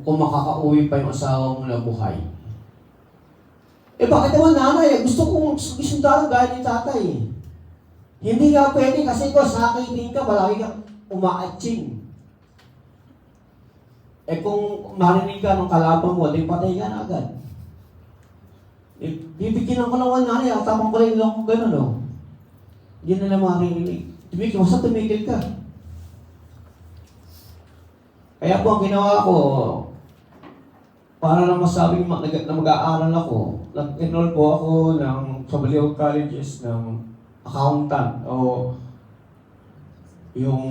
Kung makakauwi pa yung asawa mo na buhay. Eh bakit naman nanay? Gusto kong sundalo gaya ni tatay. Hindi nga pwede kasi ko sakitin ka, palagi ka umaatching. Eh kung marinig ka ng kalaban mo, di patay ka na agad. Eh, bibigyan ko ng nanay, at tapang ko rin lang kung gano'n, no? Hindi na lang marinig. Basta tumigil ka. Kaya po ang ginawa ko, para lang masabing na mag-aaral ako, nag-enroll po ako sa Baliw Colleges ng accountant o yung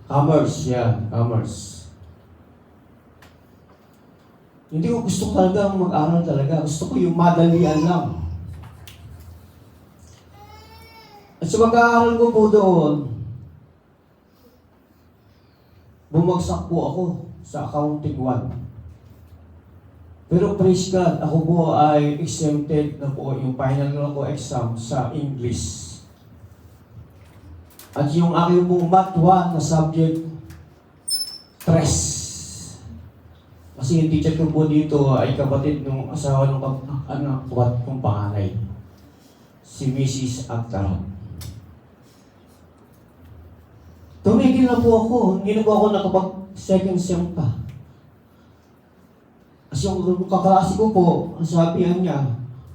commerce, commerce. Hindi ko gusto talaga mag-aral talaga. Gusto ko yung madalian lang. At sa mag-aaral ko po doon, bumagsak po ako sa accounting 1. Pero praise God, ako po ay exempted na po yung final ko exam sa English. At yung aking pong Math 1 na subject, stress. Kasi yung teacher ko po dito ay kapatid ng asawa ng anak kong panganay. Si Mrs. Agtaran. Tumigil na po ako. Hindi na po ako nakapag second sem pa. Kasi yung kaklase ko po, ang sabihan niya,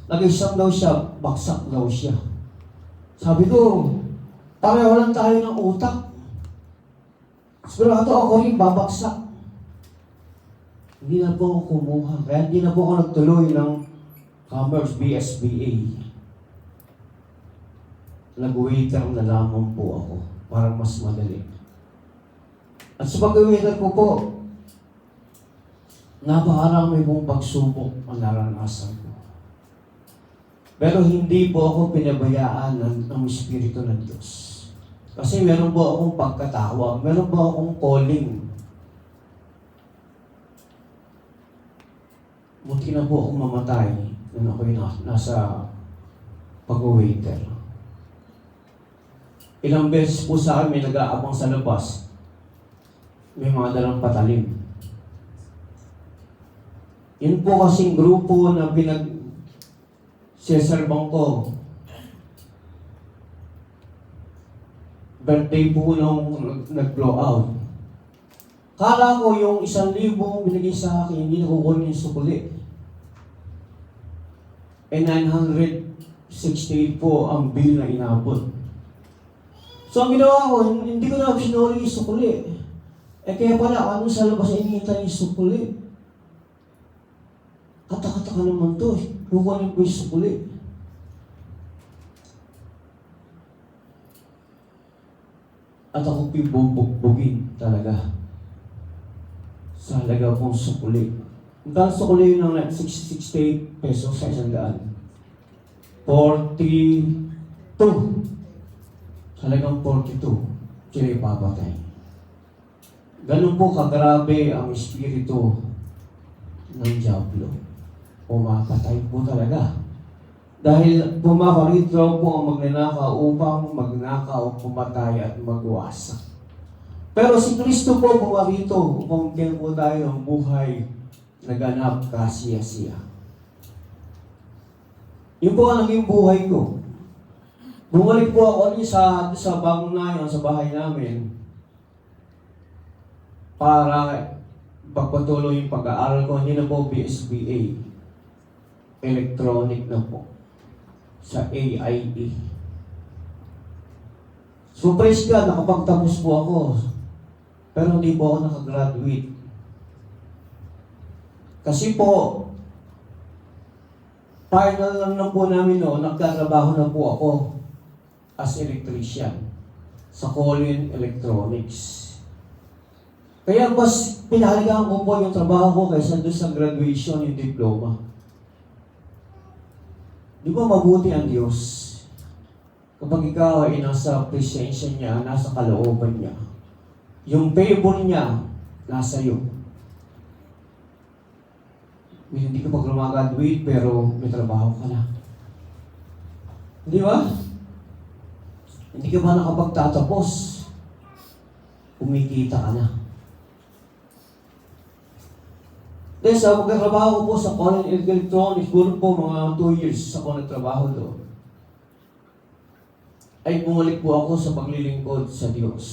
nag-exam daw siya, baksak daw siya. Sabi ko, pareho lang tayo ng utak. Sigurado ako rin babaksak. Hindi na po ako kumuha. Kaya hindi na po ako nagtuloy ng Commerce BSBA. Nag-waiter na lamang po ako. Parang mas madali. At sa pag-waiter ko po, napakarami pong pagsubok ang naranasan ko. Pero hindi po ako pinabayaan ng Espiritu ng Diyos. Kasi meron po akong pagkatawag, meron po akong calling. Munti na po akong mamatay nung ako'y nasa pag-waiter. Ilang beses po sa akin may nag-aabang sa labas. May mga dalang patalim. Yun po kasing grupo na sesarbang ko. Birthday po nung nag-blow out. Kala ko yung 1,000 binigay sa akin, hindi nakukunin yung sukuli. Eh 968 po ang bill na inabot. So ang ginawa ko, hindi ko na sinuri yung sukuli. Eh kaya pala, ano sa labas ay hinihintay yung sukuli? Kata-kata naman to, kukunin ko yung sukuli. At ako pibubugbugin talaga. Sa halaga kong sukuli. Ang kala sukuli ng 68 pesos sa 100. 42. Halagang 42, sila ipapatay. Ganun po kagrabe ang espiritu ng Diablo. Pumapatay po talaga. Dahil pumaparito po ang magnanakaw upang magnakaw, pumatay at magwasak. Pero si Kristo po pumarito upang bigyan po tayo ng buhay na ganap kasiya-siya. Yun po ang naging buhay ko. Bumalik po ako ulit sa bagong nayon, sa bahay namin, para pagpatuloy yung pag-aaral ko. Hindi na po BSBA. Electronic na po. Sa AIE. So praise God, nakapagtapos po ako. Pero hindi po ako nakagraduate. Kasi po, final lang po namin noon, nagtatrabaho na po ako as electrician sa Colin Electronics. Kaya mas pinahaligan ko po yung trabaho ko kaysa doon sa graduation yung diploma. Di ba mabuti ang Diyos? Kapag ikaw ay nasa presensya niya, nasa kalooban niya, yung favor niya, nasa iyo. Hindi ka pa graduate pero may trabaho ka na. Di ba? Hindi ka ba nakapagtatapos? Kumikita ka na. Dahil sa pagkatrabaho ko po sa Conan Electronics, siguro po mga 2 years ako nagtrabaho doon, ay bumalik po ako sa paglilingkod sa Diyos.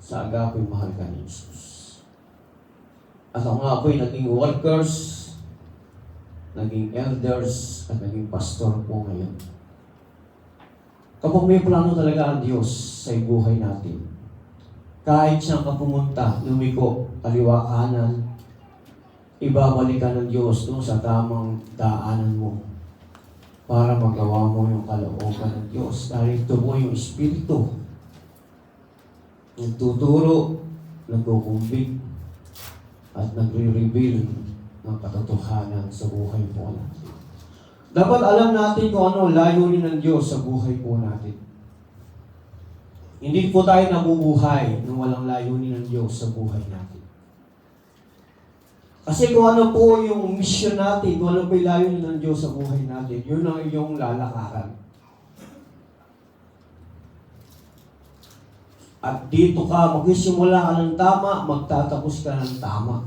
Sa agapoy mahal ka ni Jesus. At ako nga po'y naging workers, naging elders, at naging pastor po ngayon. Kapag may plano talaga ang Diyos sa buhay natin, kahit siyang ka pumunta, lumiko, kaliwa kanan, ibabalik ka ng Diyos doon sa tamang daanan mo para magawa mo yung kalooban ng Diyos. Dahil ito po yung Espiritu. Nagtuturo, nagkukumbig, at nagre-reveal ng katotohanan sa buhay po natin. Dapat alam natin kung ano layunin ng Diyos sa buhay po natin. Hindi po tayo nabubuhay nung walang layunin ng Diyos sa buhay natin. Kasi kung ano po yung mission natin, kung ano po yung layunin ng Diyos sa buhay natin, yun ang iyong lalakaran. At dito ka, magsisimula ka ng tama, magtatapos ka ng tama.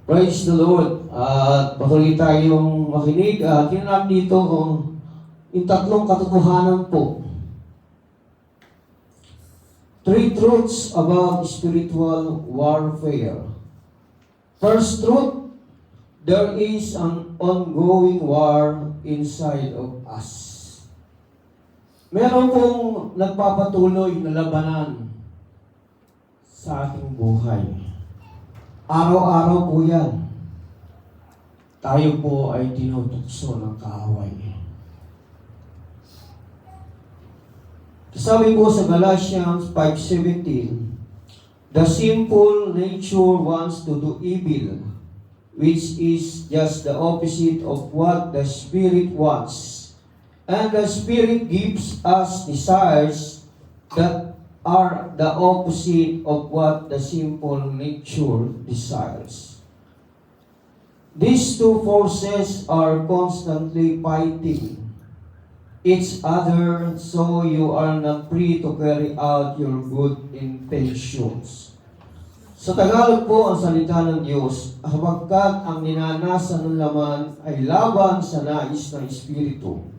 Praise the Lord. At patuloy tayong makinig. Tinanap dito kung yung 3 katotohanan po. 3 truths about spiritual warfare. First truth, there is an ongoing war inside of us. Meron pong nagpapatuloy na labanan sa ating buhay. Araw-araw po yan. Tayo po ay tinutukso ng kaaway. Sabi po sa Galatians 5:17, the sinful nature wants to do evil, which is just the opposite of what the Spirit wants. And the Spirit gives us desires that are the opposite of what the sinful nature desires. These two forces are constantly fighting each other, so you are not free to carry out your good intentions. Sa Tagalog po ang salita ng Diyos, sapagkat ang ninanasan ng laman ay laban sa nais ng Espiritu.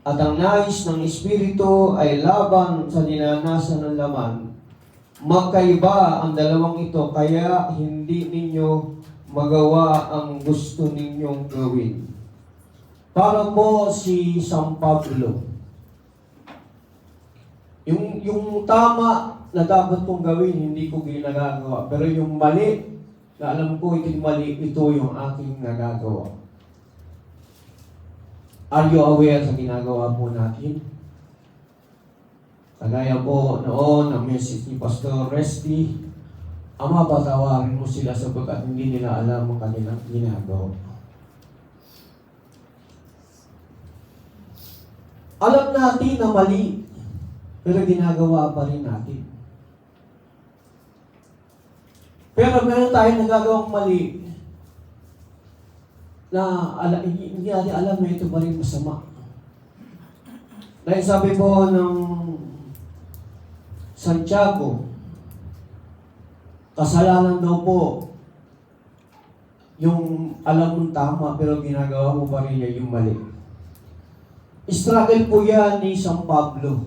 At ang nais ng Espiritu ay laban sa ninanasan ng laman. Magkaiba ang dalawang ito, kaya hindi ninyo magawa ang gusto ninyong gawin. Para po si San Pablo, yung tama na dapat kong gawin, hindi ko ginagawa. Pero yung mali, na alam ko ito mali, ito yung aking nagagawa. Are you aware sa ginagawa po natin? Kagaya po noon, ang message ni Pastor Resty, Ama, patawarin mo sila sapagkat hindi nila alam ang kanilang ginagawa. Alam natin na mali, pero ginagawa pa rin natin. Pero meron tayong nagagawang mali, na hindi natin alam na ito pa rin masama. Dahil sabi po ng Santiago, kasalanan daw po yung alam mong tama pero ginagawa mo pa rin yung mali. Struggle po yan ni San Pablo.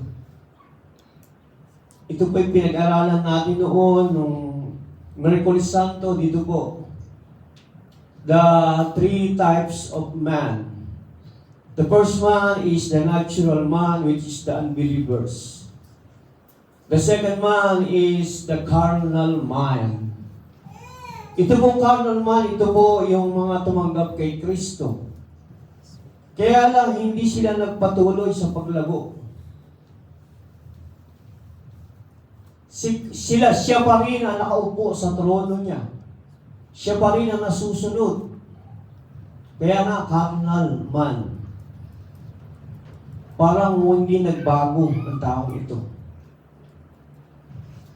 Ito po yung pinag-aralan natin noon nung Miyerkules Santo dito po. The 3 types of man. The first one is the natural man, which is the unbelievers. The second man is the carnal man. Ito pong carnal man, ito po yung mga tumanggap kay Kristo. Kaya lang hindi sila nagpatuloy sa paglago. Siya pa rin ang nakaupo sa trono niya. Siya pa rin ang nasusunod. Kaya nga, carnal man. Parang hindi nagbago ang taong ito.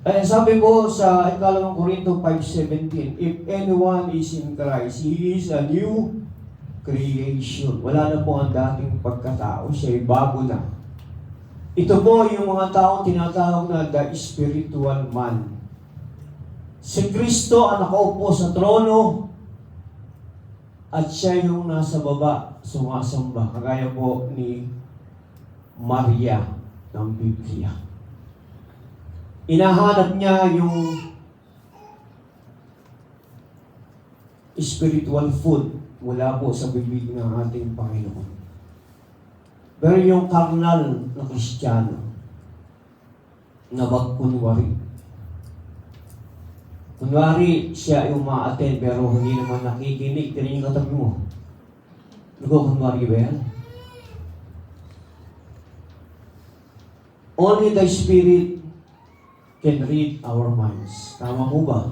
Ay, sabi po sa 2 Corinto 5:17, if anyone is in Christ, he is a new creation. Wala na po ang dating pagkatao, siya ay bago na. Ito po yung mga taong tinatawag na the spiritual man. Si Kristo ang nakaupo sa trono at siya yung nasa baba sumasamba, kagaya po ni Maria ng Biblia. Inahanap niya yung spiritual food mula po sa bibig ng ating Panginoon. Pero yung carnal na Kristiyano, na magkunwari. Kunwari, siya ay umaattend pero hindi naman nakikinig. Tingnan yung katabi mo. Nagkukunwari ba yan? Only the Spirit can read our minds. Tama mo ba?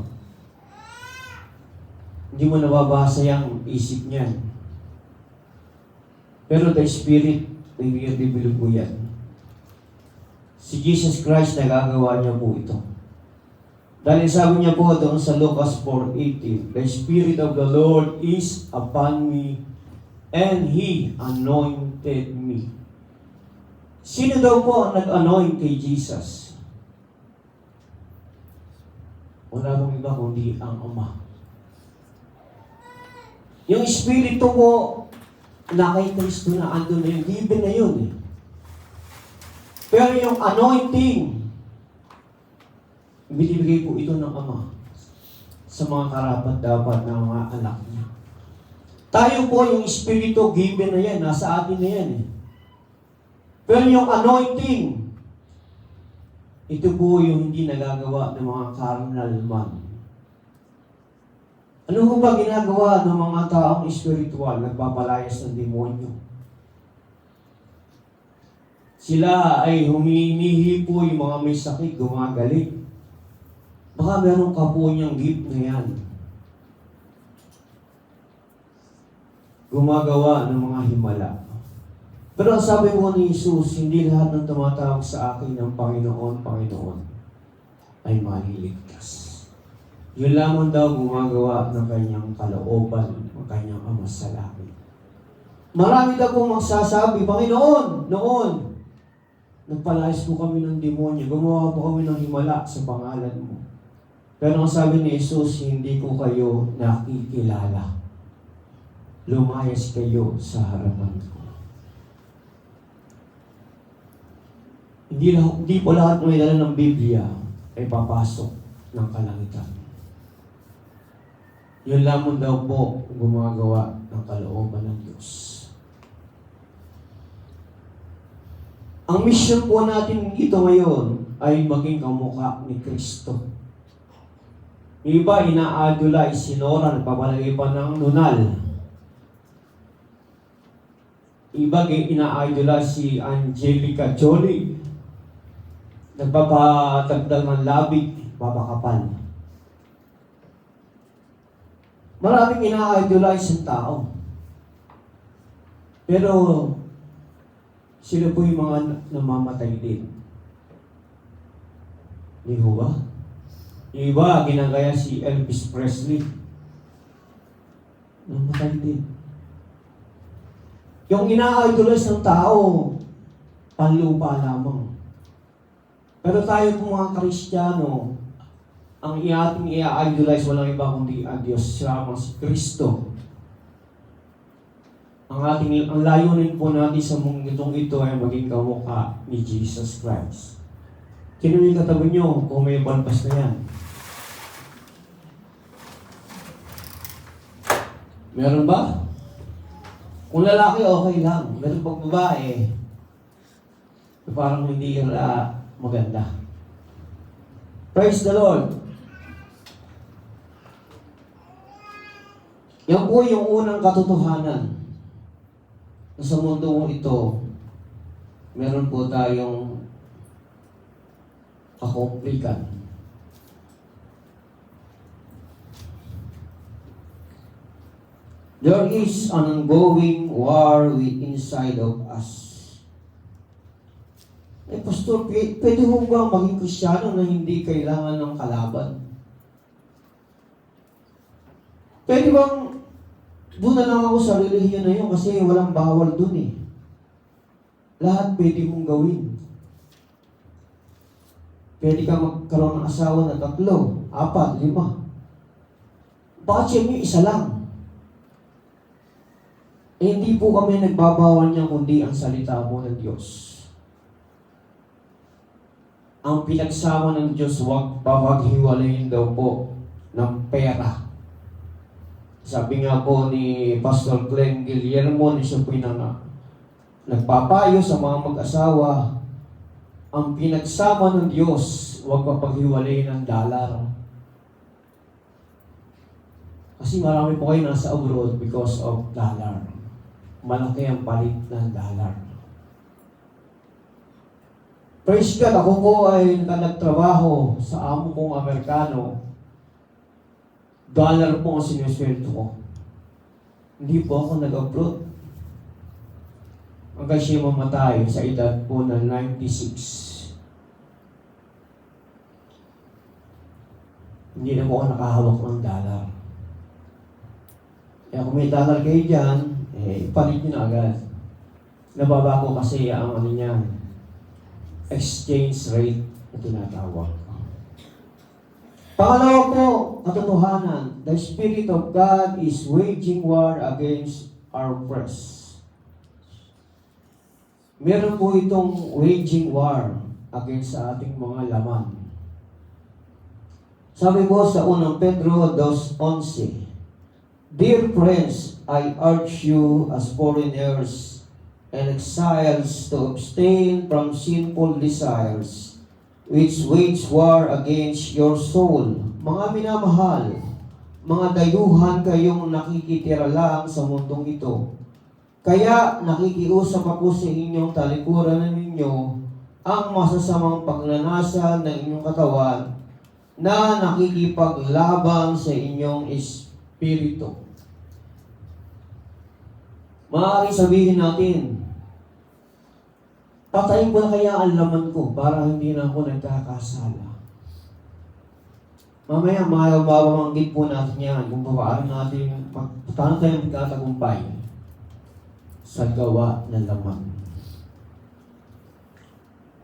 Hindi mo nababasa yung isip niyan. Pero the Spirit, nag-i-reveal po yan. Si Jesus Christ, nagagawa niya po ito. Dahil sabi niya po doon sa Lucas 4:18, the Spirit of the Lord is upon me, and He anointed me. Sino daw po ang nag-anoint kay Jesus? Wala bang iba kundi ang Ama. Yung Espiritu po na kay Kristo na andun na yun, given na yun eh. Pero yung anointing, binibigay po ito ng Ama sa mga karapat-dapat ng mga anak niya. Tayo po yung Espiritu, given na yan, nasa atin na yan eh. Pero yung anointing, ito po yung hindi nagagawa ng mga carnal man. Ano po ba ginagawa ng mga taong espiritual, nagpapalayas ng demonyo? Sila ay huminihi po yung mga may sakit, gumagaling. Baka meron ka po niyang gift na yan. Gumagawa ng mga himala. Pero ang sabi mo ni Jesus, hindi lahat ng tumatawag sa akin ng Panginoon, Panginoon, ay maliligtas. Yun lamang daw gumagawa ng kanyang kalooban, ng kanyang Ama sa langit. Marami daw pong magsasabi, Panginoon, noon, nagpalayas po kami ng demonyo, gumawa po kami ng himala sa pangalan mo. Pero ang sabi ni Jesus, hindi ko kayo nakikilala. Lumayas kayo sa harapan ko. Hindi po lahat may dala ng Biblia ay papasok ng kalangitan. Yun lamang daw po gumagawa ng kalooban ng Diyos. Ang mission po natin dito ngayon ay maging kamukha ni Kristo. Yung iba, ina-idolize, sinora, nagpapalagay pa ng nunal. Iba, ina-idolize si Angelica Jolie. Nagpapatagdal ng labig, papakapal. Maraming ina-idolize ang tao. Pero, sila po yung mga namamatay din. Di ho ba? Yung iba, ginagaya si Elvis Presley. Namatay din. Yung ina-idolize ng tao, panlupa lamang. Pero tayo po mga Kristiyano, ang ating i-idolize walang iba kundi ang Diyos, siya si Kristo. Ang layunin po natin sa mundong ito ay maging kamukha ni Jesus Christ. Sino yung katabi nyo kung may balbas na yan? Meron ba? Kung lalaki, okay lang. Pero pag babae, parang hindi maganda. Praise the Lord. Yan po yung unang katotohanan. Sa mundo ito, meron po tayong kakomplikan. There is an ongoing war inside of us. Eh, Pastor, pwede mo ba maging Kristiyano na hindi kailangan ng kalaban? Pwede bang doon na lang ako sa relihiyon na yun kasi walang bawal doon eh. Lahat pwede mong gawin. Pwede ka magkaroon ng asawa na 3, 4, 5. Bakit siya yung isa lang? Eh, hindi po kami nagbabawal niya kundi ang salita po ng Diyos. Ang pinagsama ng Diyos, huwag papaghiwalayin daw po ng pera. Sabi nga po ni Pastor Glenn Guillermo, siya po yung nagpapayo sa mga mag-asawa, ang pinagsama ng Diyos, huwag papaghiwalayin ng dollar. Kasi marami po kayo nasa abroad because of dollar. Malaki ang palit ng dollar. Praise God, ako po ay nagtrabaho sa amo kong Amerikano. Dollar po ang sinusweldo ko. Hindi po ako nag-abroad. Hanggang siya mamatay sa edad po na 96. Hindi na po ako nakahawak ng dollar. Kaya kung may dollar kayo dyan, palit nyo na agad. Nababago kasi ang exchange rate na tinatawag. Pangalawa po, katotohanan, the Spirit of God is waging war against our flesh. Meron po itong waging war against sa ating mga laman. Sabi po sa unang Pedro 2:11, Dear friends, I urge you as foreigners and exiles to abstain from sinful desires, which wage war against your soul. Mga minamahal, mga dayuhan kayong nakikitira lang sa mundong ito. Kaya nakikiusap ako sa inyong talikuran ninyo ang masasamang pagnanasa ng inyong katawan na nakikipaglaban sa inyong espiritu. Maaaring sabihin natin, patayin ko na kaya ang laman ko para hindi na ako nagkakasala. Mamaya, mababanggit po natin yan kung paano natin, paano tayo magkatagumpay sa gawa ng laman.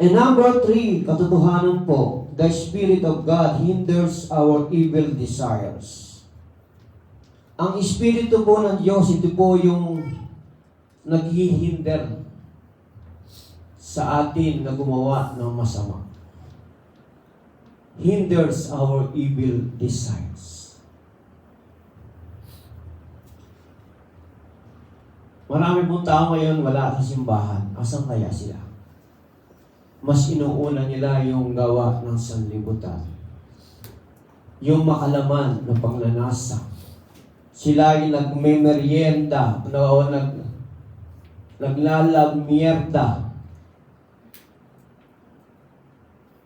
And number 3, katotohanan po, the Spirit of God hinders our evil desires. Ang Espiritu po ng Diyos, ito po yung naghihinder sa atin na gumawa ng masama. Hinders our evil desires. Marami pong tao ngayon wala sa simbahan. Asan kaya sila? Mas inuuna nila yung gawa ng sanlibutan. Yung makalaman ng pagnanasa. Sila yung nagme-merienda, naglalagmierda,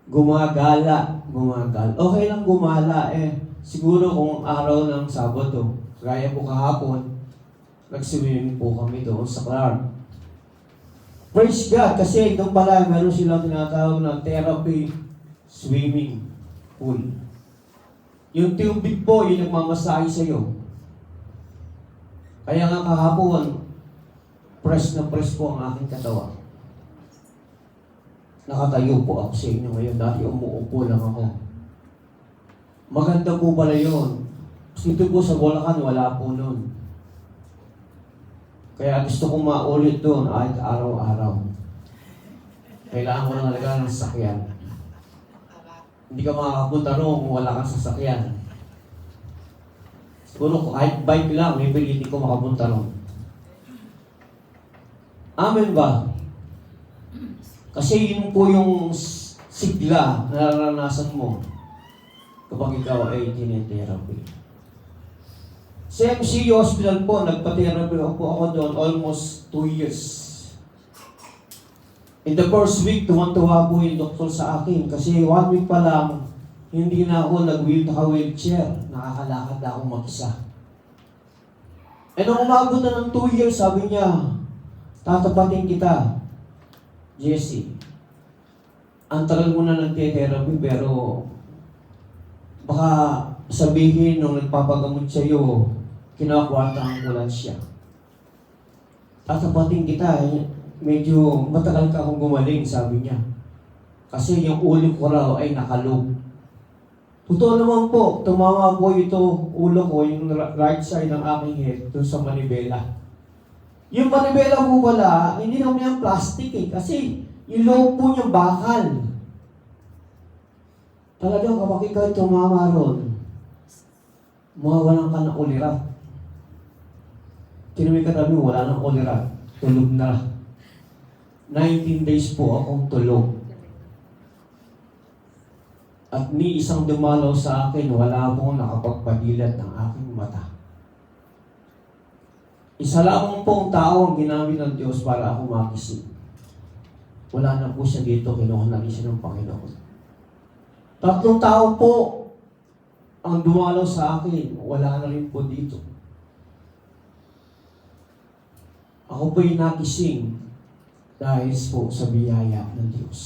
gumagala. Okay lang gumala siguro kung araw ng Sabado, gaya po kahapon, nag-swimming po kami doon sa Clark. Praise God, kasi doon pala meron silang tinatawag na therapy swimming pool. Yung tubig po, yung nagmamasahe sa'yo. Kaya nga kahapon, press na press po ang aking katawan. Nakatayo po ako sa inyo ngayon. Dati umuupo lang ako. Maganda po pala yun. Dito po sa Bulacan, wala po nun. Kaya gusto kong maulit doon kahit araw-araw. Kailangan ko lang talaga ng sasakyan. Hindi ka makakapunta roon kung wala kang sasakyan. Siguro kahit bike lang, maybe hindi ko makapunta roon. Amen ba? Kasi yun po yung sigla na naranasan mo kapag ikaw ay tinetherapy. Sa MCU Hospital po, nagpa-therapy po ako doon almost 2 years. In the first week, tuwan-tuwa po yung doktor sa akin kasi 1 week pa lang, hindi na ako naka-wheelchair. Nakakalakad na ako mag-isa. Nung umabot na ng 2 years, sabi niya, tatapatin kita, Jesse. ang tagal mo na nagte-therapy pero baka sabihin nung nagpapagamot sa'yo, kinakwartahan mo lang siya. Tatapatin kita, medyo matagal ka akong gumaling, sabi niya. Kasi yung ulo ko raw ay nakalog. Totoo naman po, tumama po ulo ko, yung right side ng aking head, dun sa manibela. Yung manibela po pala, hindi naman yung plastic kasi yung loob po niyang bakal. Talagang kapag ikaw tumama ron, mawawalan ka ng ulirat. Kinumi ka tabi, wala ng ulirat. Tulog na. 19 days po akong tulog. At ni isang dumalaw sa akin, wala akong nakapagpadilat ng aking mata. Isa lamang pong tao ang ginamit ng Diyos para ako makisig. Wala na po siya dito, kinuha na rin siya ng Panginoon. 3 tao po ang dumalaw sa akin, wala na rin po dito. Ako po'y nakising dahil po sa biyaya ng Diyos.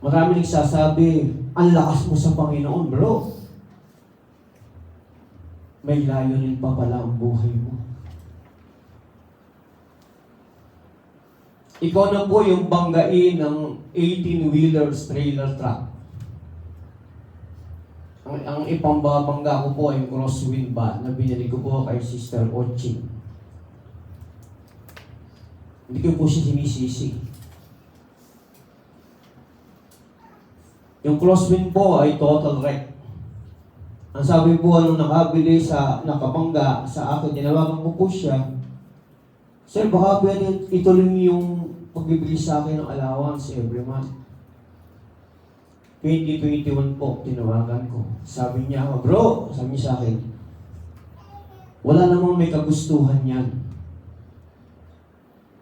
Marami nagsasabi, ang lakas mo sa Panginoon, bro. May layunin pa pala ang buhay mo. Ikaw na po yung banggain ng 18-wheelers trailer truck. Ang ipambabangga ko po ay crosswind van na binili ko po kay Sister Oching. Hindi ko po siya sinisisi. Yung crosswind po ay total wreck. Ang sabi po nung nakabili nakabangga sa akin, tinawagan ko po siya, Sir, baka pwede ituloy yung pagbibigay sa akin ng allowance every month. 2021 po, tinawagan ko. Sabi niya, bro, sabi niya sa akin, wala namang may kagustuhan yan.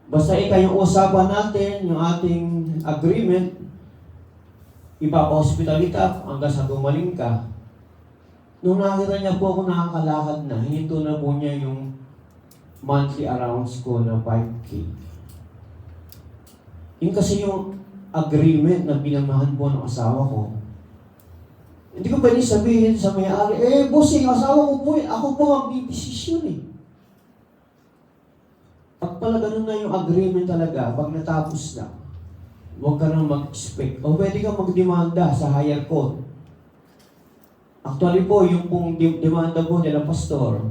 Basta yung usapan natin, yung ating agreement, ipapa-hospital kita hanggang sa gumaling ka. Nung nakita niya po ako nakakalakad na, hininto na po niya yung monthly allowance ko na 5K. Yun kasi yung agreement na pinamahan po ng asawa ko. Hindi ko pwede sabihin sa may-ari, bossing, asawa ko po, ako po ang bibisisyon eh. Pag pala ganun na yung agreement talaga, pag natapos na, huwag ka nang mag-expect. O pwede ka magdemanda sa higher court. Actually po, yung pong demanda po nila pastor,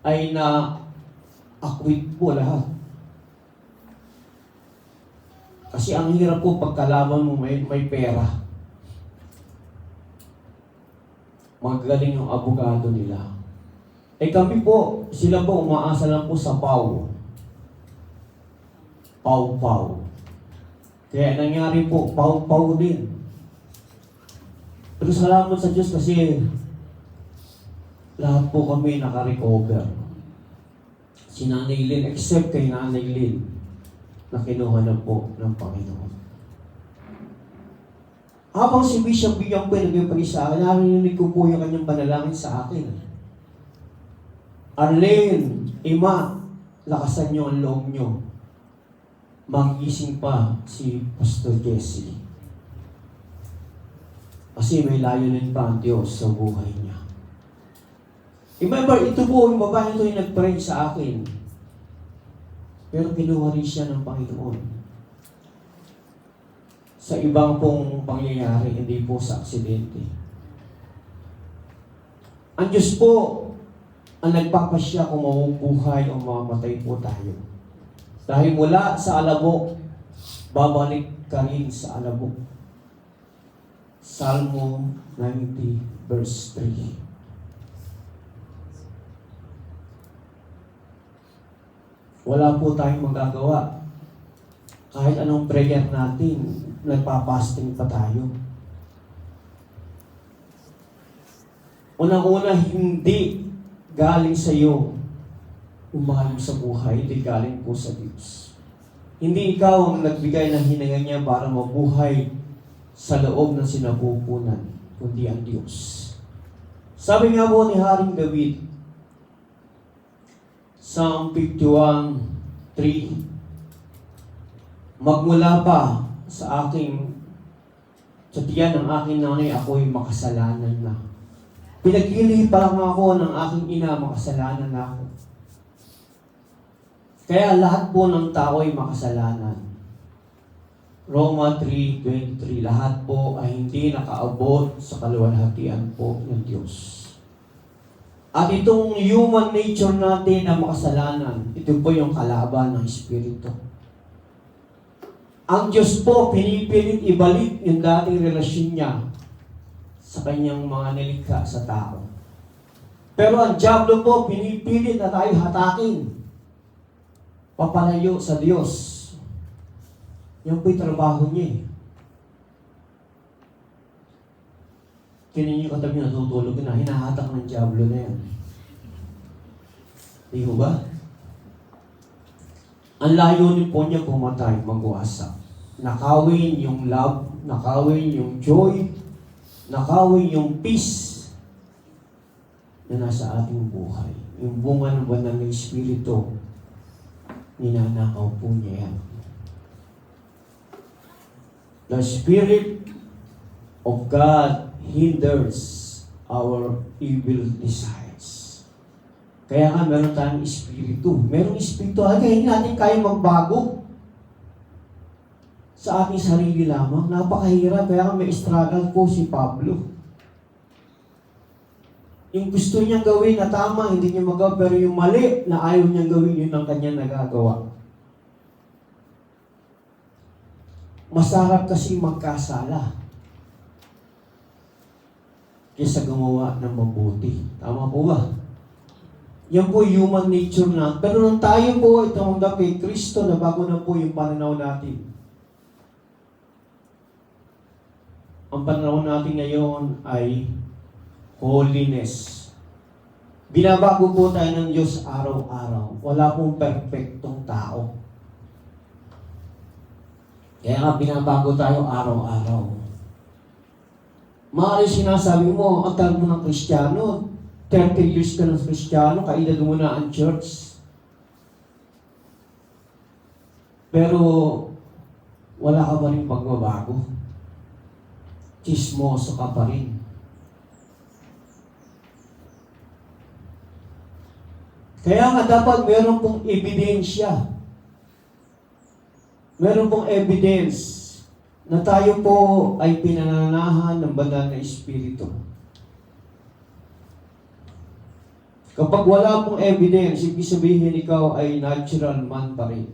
ay na-acquit po lahat. Kasi ang hirap po pagkalaman mo may pera. Magaling yung abogado nila. Kami po, sila po umaasa lang po sa PAW. PAW. Kaya nangyari po, PAW din. Pero salamat sa Diyos kasi lahat po kami naka-recover. Si Nanay Lynn, except kay Nanay Lynn, na kinuha na po ng Panginoon. Habang si Bishop Biyang po nagpapagay sa akin, narinig ko po yung kanyang panalangin sa akin. Arlene, Ima, lakasan niyo ang loob niyo. Mag-ising pa si Pastor Jesse. Kasi may layunin pa ang Diyos sa buhay niya. Remember, ito po yung babae ito yung nag-pray sa akin. Pero kinuha rin siya ng Panginoon. Sa ibang pong pangyayari, hindi po sa aksidente. Ang Diyos po ang nagpapasya kung mabubuhay o mamamatay po tayo. Dahil mula sa alabok, babalik ka rin sa alabok. Salmo 90 verse 3. Wala po tayong magagawa. Kahit anong prayer natin, nagpapasting pa tayo. Unang-una, hindi galing sa iyo umahal sa buhay, hindi galing po sa Diyos. Hindi ikaw ang nagbigay ng hininga niya para mabuhay sa loob ng sinapupunan, kundi ang Diyos. Sabi nga po ni Haring David, Psalm 51:3, magmula pa sa tiyan ng aking nanay, ako'y makasalanan na. Pinagili pa lang ako ng aking ina, makasalanan na ako. Kaya lahat po ng tao ay makasalanan. Roma 3:23, lahat po ay hindi nakaabot sa kaluwalhatian po ng Diyos. At itong human nature natin na makasalanan, ito po yung kalaban ng Espiritu. Ang Diyos po, pinipilit ibalik yung dating relasyon niya sa kanyang mga nilikha sa tao. Pero ang diablo po, pinipilit na tayo hatakin. Papalayo sa Diyos. Yan po'y trabaho niya eh. Kinin yung katabi natutulog na, hinahatak ng diablo na yan. Di ho ba? Ang layunin po niya pumatay, magwasak. Nakawin yung love, nakawin yung joy, nakawin yung peace na nasa ating buhay. Yung bunga ng banal na Espiritu, ninanakaw po niya yan. The Spirit of God hinders our evil desires. Kaya nga meron tayong Espiritu. Merong Espiritu, kaya hindi natin kaya magbago sa ating sarili lamang. Napakahirap, kaya may struggle po si Pablo. Yung gusto niyang gawin na tama, hindi niya magawa, pero yung mali na ayaw niyang gawin, yun ang kanya nagagawa. Masarap kasi magkasala kaysa gumawa ng mabuti. Tama po ba? Yan po human nature na. Pero nung tayo po ay tumanggap kay Kristo, na bago na po yung pananaw natin. Ang pananaw natin ngayon ay holiness. Binabago po tayo ng Diyos araw-araw. Wala pong perfectong tao. Kaya nga binabago tayo araw-araw. Maaari sinasabi mo, ang tawag mo ng Kristiyano, 30 years ka ng Kristiyano, kaedad mo na ang church. Pero wala ka ba rin pagbabago? Chismoso ka pa rin. Kaya nga dapat meron pong ebidensya. Meron pong evidence na tayo po ay pinananahan ng banal na Espiritu. Kapag wala pong evidence, ibig sabihin ikaw ay natural man pa rin.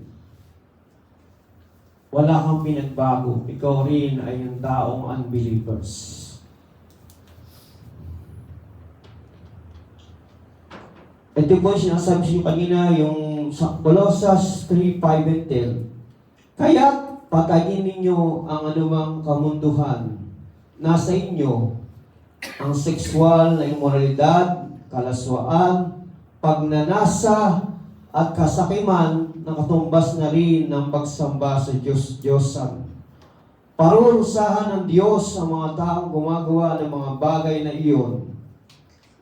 Wala kang pinagbago. Ikaw rin ay yung taong unbelievers. Ito po sinasabi siya kanina, yung sa Colossus 3:5 and 10. Kaya patayin ninyo ang anumang kamunduhan. Nasa inyo ang sexual na immoralidad, kalaswaan, pagnanasa, at kasakiman na katumbas na rin ng pagsamba sa Diyos-Diyosan. Parurusahan ng Diyos ang mga taong gumagawa ng mga bagay na iyon.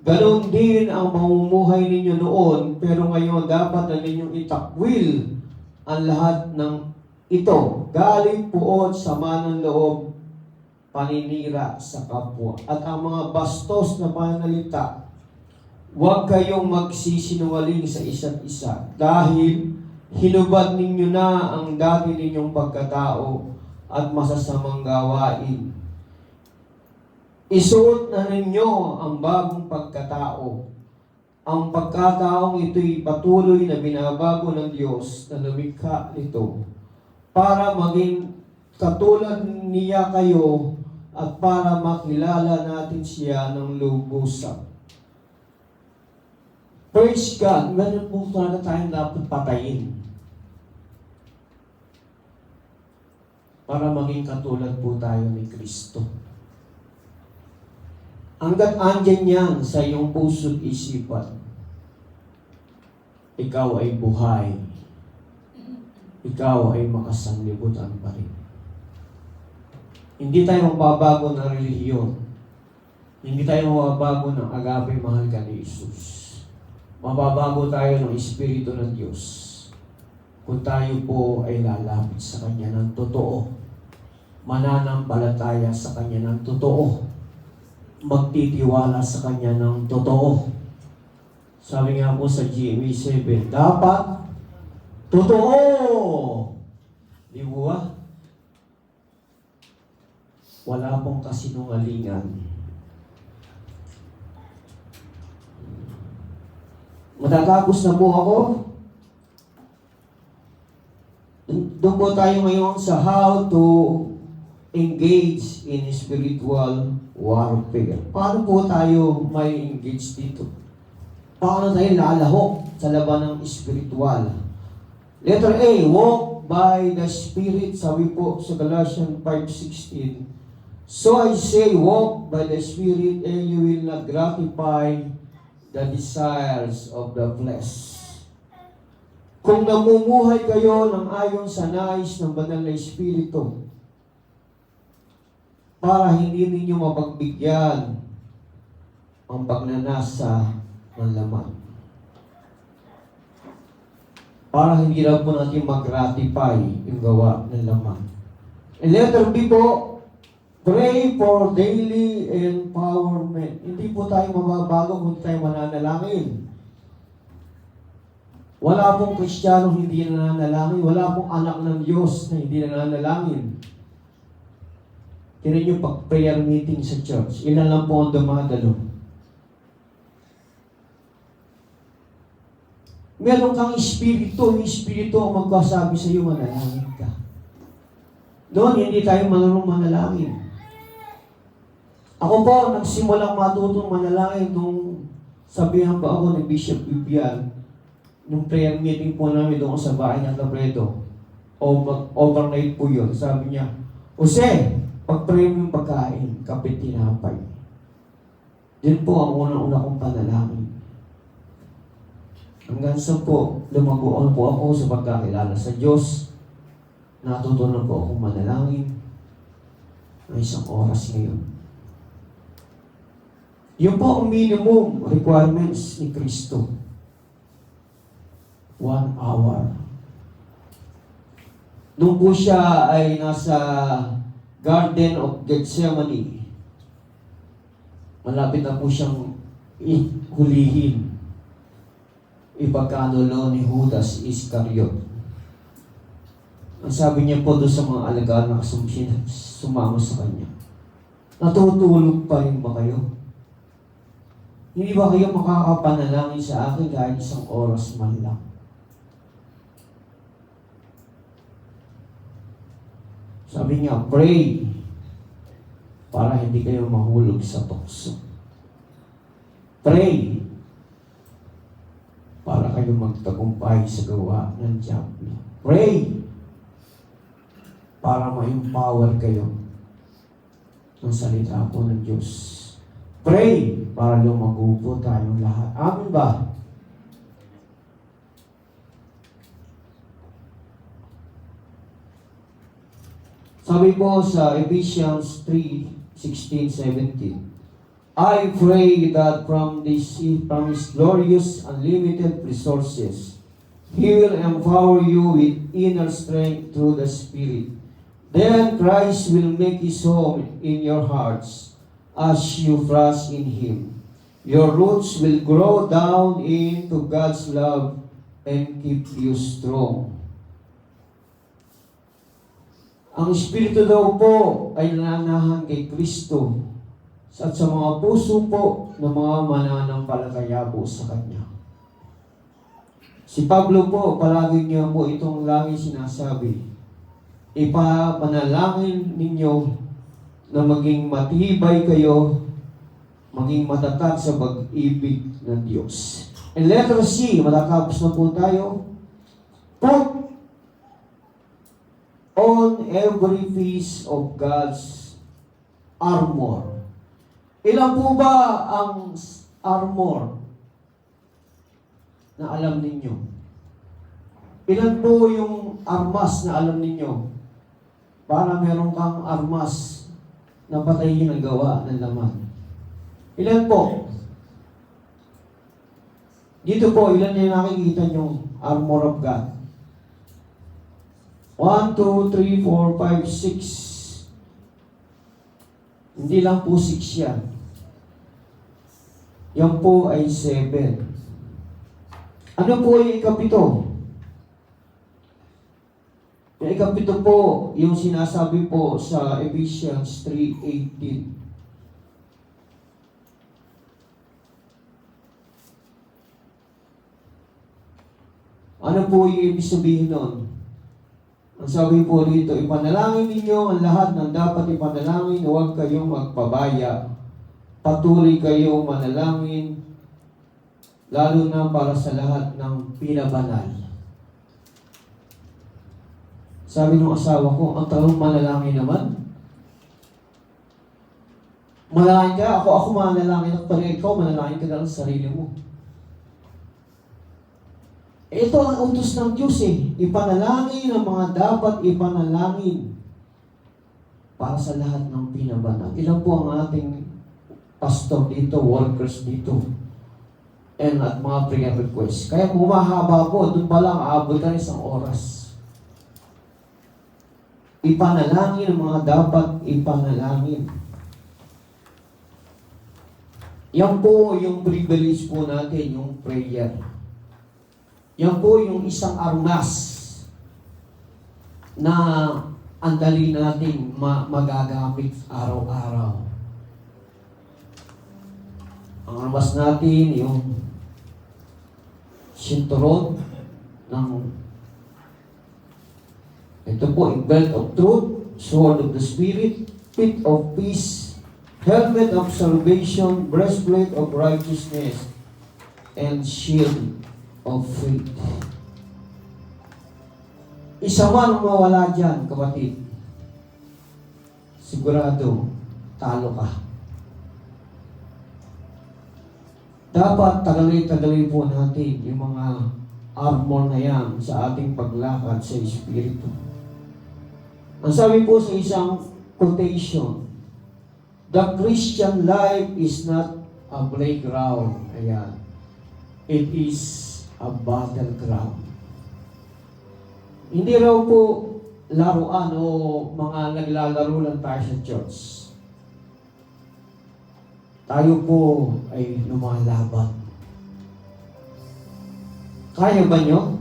Ganon din ang mamumuhay ninyo noon, pero ngayon dapat na ninyong itakwil ang lahat ng ito. Galit, puot, sama ng loob, paninira sa kapwa. At ang mga bastos na pananalita, huwag kayong magsisinungaling sa isa't isa dahil hinubad ninyo na ang dati ninyong pagkatao at masasamang gawain. Isuot na ninyo ang bagong pagkatao. Ang pagkataong ito'y patuloy na binabago ng Diyos na lumikha nito para maging katulad niya kayo at para makilala natin siya ng lubusan. Praise God, meron po talaga tayong dapat patayin para maging katulad po tayo ni Kristo. Hanggat andyan yan sa iyong puso't isipan, ikaw ay buhay. Ikaw ay makasanlibutan pa rin. Hindi tayo mababago ng relihiyon. Hindi tayo mababago ng agape mahal ka ni Jesus. Mababago tayo ng Espiritu ng Diyos. kung tayo po ay lalapit sa Kanya ng totoo, mananampalataya sa Kanya ng totoo, magtitiwala sa Kanya ng totoo. Sabi nga po sa GMA 7, dapat totoo! Di mo ba? Wala pong kasinungalingan. Matatapos na po ako. Doon po tayo ngayon sa how to engage in spiritual warfare. Paano po tayo may engage dito? Paano tayo lalahok sa laban ng spiritual? Letter A, walk by the Spirit. Sabi po sa Galatians 5:16, so I say, walk by the Spirit and you will not gratify the desires of the flesh. Kung namumuhay kayo ng ayon sa nais ng banal na Espiritu, para hindi ninyo mapagbigyan ang pagnanasa ng laman. Para hindi lang po natin mag-gratify yung gawa ng laman. And letter B po, pray for daily empowerment. Hindi po tayo mababago kung tayo mananalangin. Wala pong Kristiyanong hindi nananalangin. Wala pong anak ng Diyos na hindi nananalangin. Tinan niyo pag prayer meeting sa church, ilan lang po ang dumadalo. Meron kang espiritu, yung espiritu ang magkasabi sa iyo, manalangin ka. Doon, hindi tayo marunong manalangin. Ako po, nagsimulang matutong manalangin nung sabihan pa ako ni Bishop Vivian, nung prayer meeting po namin doon sa bahay ng Labredo. Overnight po yun. Sabi niya, Jose, pag-pray mo yung pagkain, kape, tinapay. Yun po ang unang-una kong panalangin. Hanggang sa po, lumaguan po ako sa pagkakilala sa Diyos. Natutunan po akong manalangin ng isang oras ngayon. Yun po ang minimum requirements ni Kristo. 1 hour. Nung po siya ay nasa Garden of Gethsemane, malapit na po siyang hulihin. Ipagkanulo ni Judas Iscariot. Ang sabi niya po doon sa mga alagad na sumama sa kanya, natutulog pa rin ba kayo? Hindi ba kayo makakapanalangin sa akin kahit isang oras man lang? Sabi niya, pray para hindi kayo mahulog sa tukso. Pray para kayo magtagumpay sa gawa ng diablo. Pray para ma-empower kayo ng salita po ng Diyos. Pray para lumago po tayong lahat. Amen ba? Sabi po sa Ephesians 3:16-17, I pray that from His glorious unlimited resources, He will empower you with inner strength through the Spirit. Then Christ will make His home in your hearts as you trust in Him. Your roots will grow down into God's love and keep you strong. Ang Espiritu daw po ay nananahan kay Kristo at sa mga puso po ng mga mananampalataya po sa Kanya. Si Pablo po, palagi niya po itong lagi sinasabi, ipapanalangin ninyo na maging matibay kayo, maging matatag sa pag-ibig ng Diyos. And letter C, matatapos na po tayo. Put on every piece of God's armor. Ilan po ba ang armor na alam ninyo? Ilan po yung armas na alam ninyo? Para meron kang armas na patayin ang gawa ng laman. Ilan po? Dito po, ilan yung nakikita yung armor of God? 1, 2, 3, 4, 5, 6. Hindi lang po 6 yan. Yan po ay 7. Ano po yung ikapito? Yung ikapito po, yung sinasabi po sa Ephesians 3:18. Ano po yung ibig sabihin nun? Ang sabi po rito, ipanalangin ninyo ang lahat ng dapat ipanalangin, huwag kayong magpabaya. Patuloy kayong manalangin, lalo na para sa lahat ng pinabanal. Sabi ng asawa ko, ang tanong manalangin naman. Manalangin ka, ako manalangin ako, pero ikaw manalangin ka lang sa sarili mo. Ito ang utos ng Diyos ipanalangin ang mga dapat ipanalangin para sa lahat ng pinabanal. Ilan po ang ating pastor dito, workers dito, and at mga prayer requests. Kaya humahaba po, doon pa lang aabot ka isang oras. Ipanalangin ang mga dapat ipanalangin. Yan po yung privilege po natin, yung prayer. Yan po yung isang armas na ang dali natin magagamit araw-araw. Ang armas natin, yung sinturon ng ito po, yung belt of truth, sword of the spirit, feet of peace, helmet of salvation, breastplate of righteousness, and shield of faith. Isa man mawala dyan, kapatid, sigurado, talo ka. Dapat tagalay-tagalay po natin yung mga armor na yan sa ating paglakad sa Espiritu. Ang sabi po sa isang quotation, the Christian life is not a playground. Ayan. It is a battleground. Hindi raw po laruan o mga naglalaro lang tayo sa church. Tayo po ay lumalaban. Kaya ba nyo?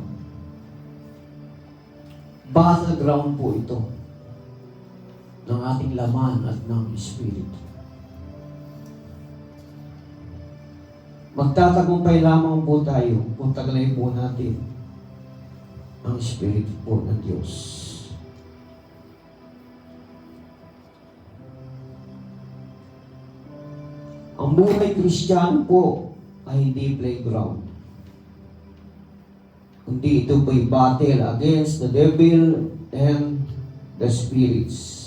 Battleground po ito ng ating laman at ng Espiritu. Magtatagumpay lamang po tayo kung taglay po natin ang Espiritu po ng Diyos. Ang buhay Kristiyano po ay hindi playground. Kundi ito po'y battle against the devil and the spirits.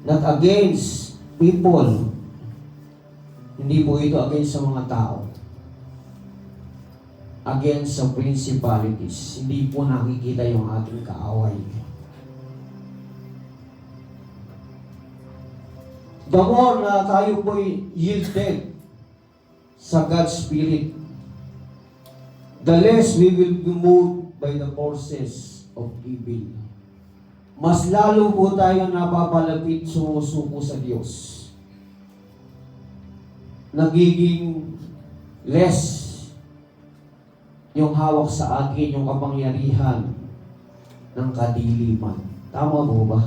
Not against people. Hindi po ito against sa mga tao. Against sa principalities. Hindi po nakikita yung ating kaaway. The more na tayo po'y yielded sa God's Spirit, the less we will be moved by the forces of evil. Mas lalo po tayo napapalapit, sumusuko sa Diyos. Nagiging less yung hawak sa atin, yung kapangyarihan ng kadiliman. Tama po ba?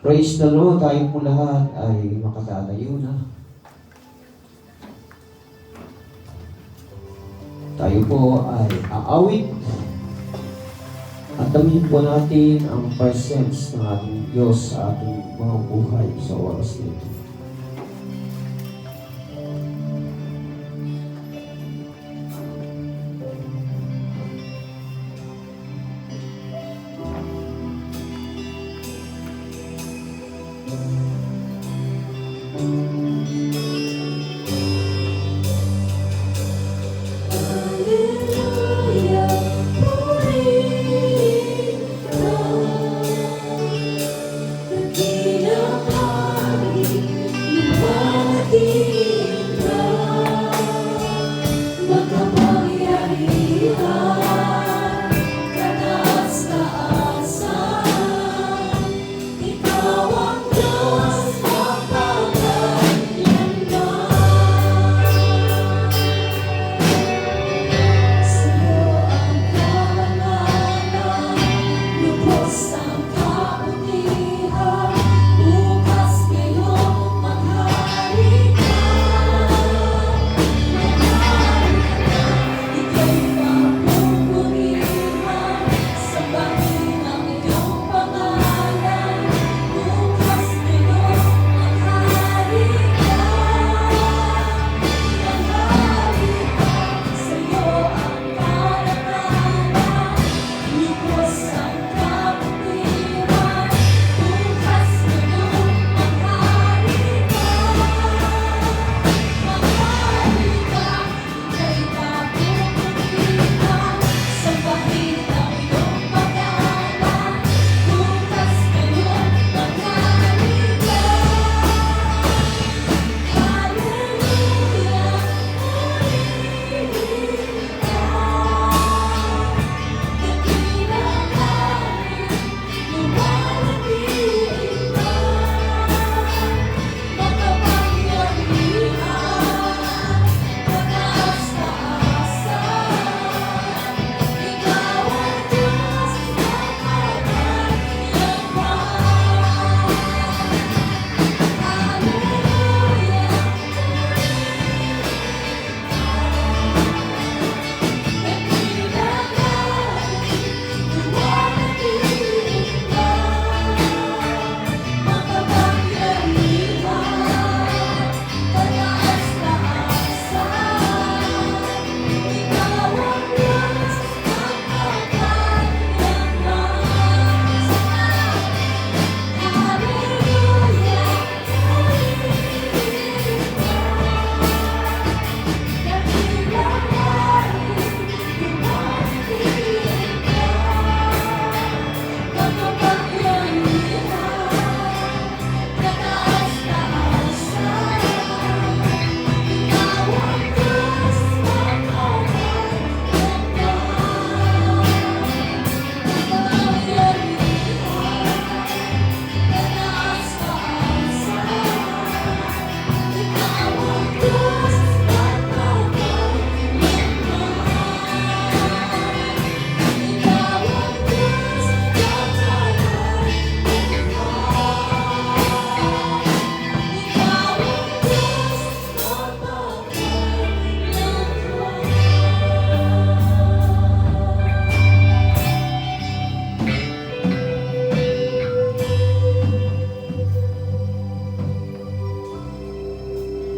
Praise the Lord, tayo po lahat ay makatatayo na. Tayo po ay aawit at damhin po natin ang presence ng ating Diyos sa ating mga buhay sa oras nito. The kingdom heart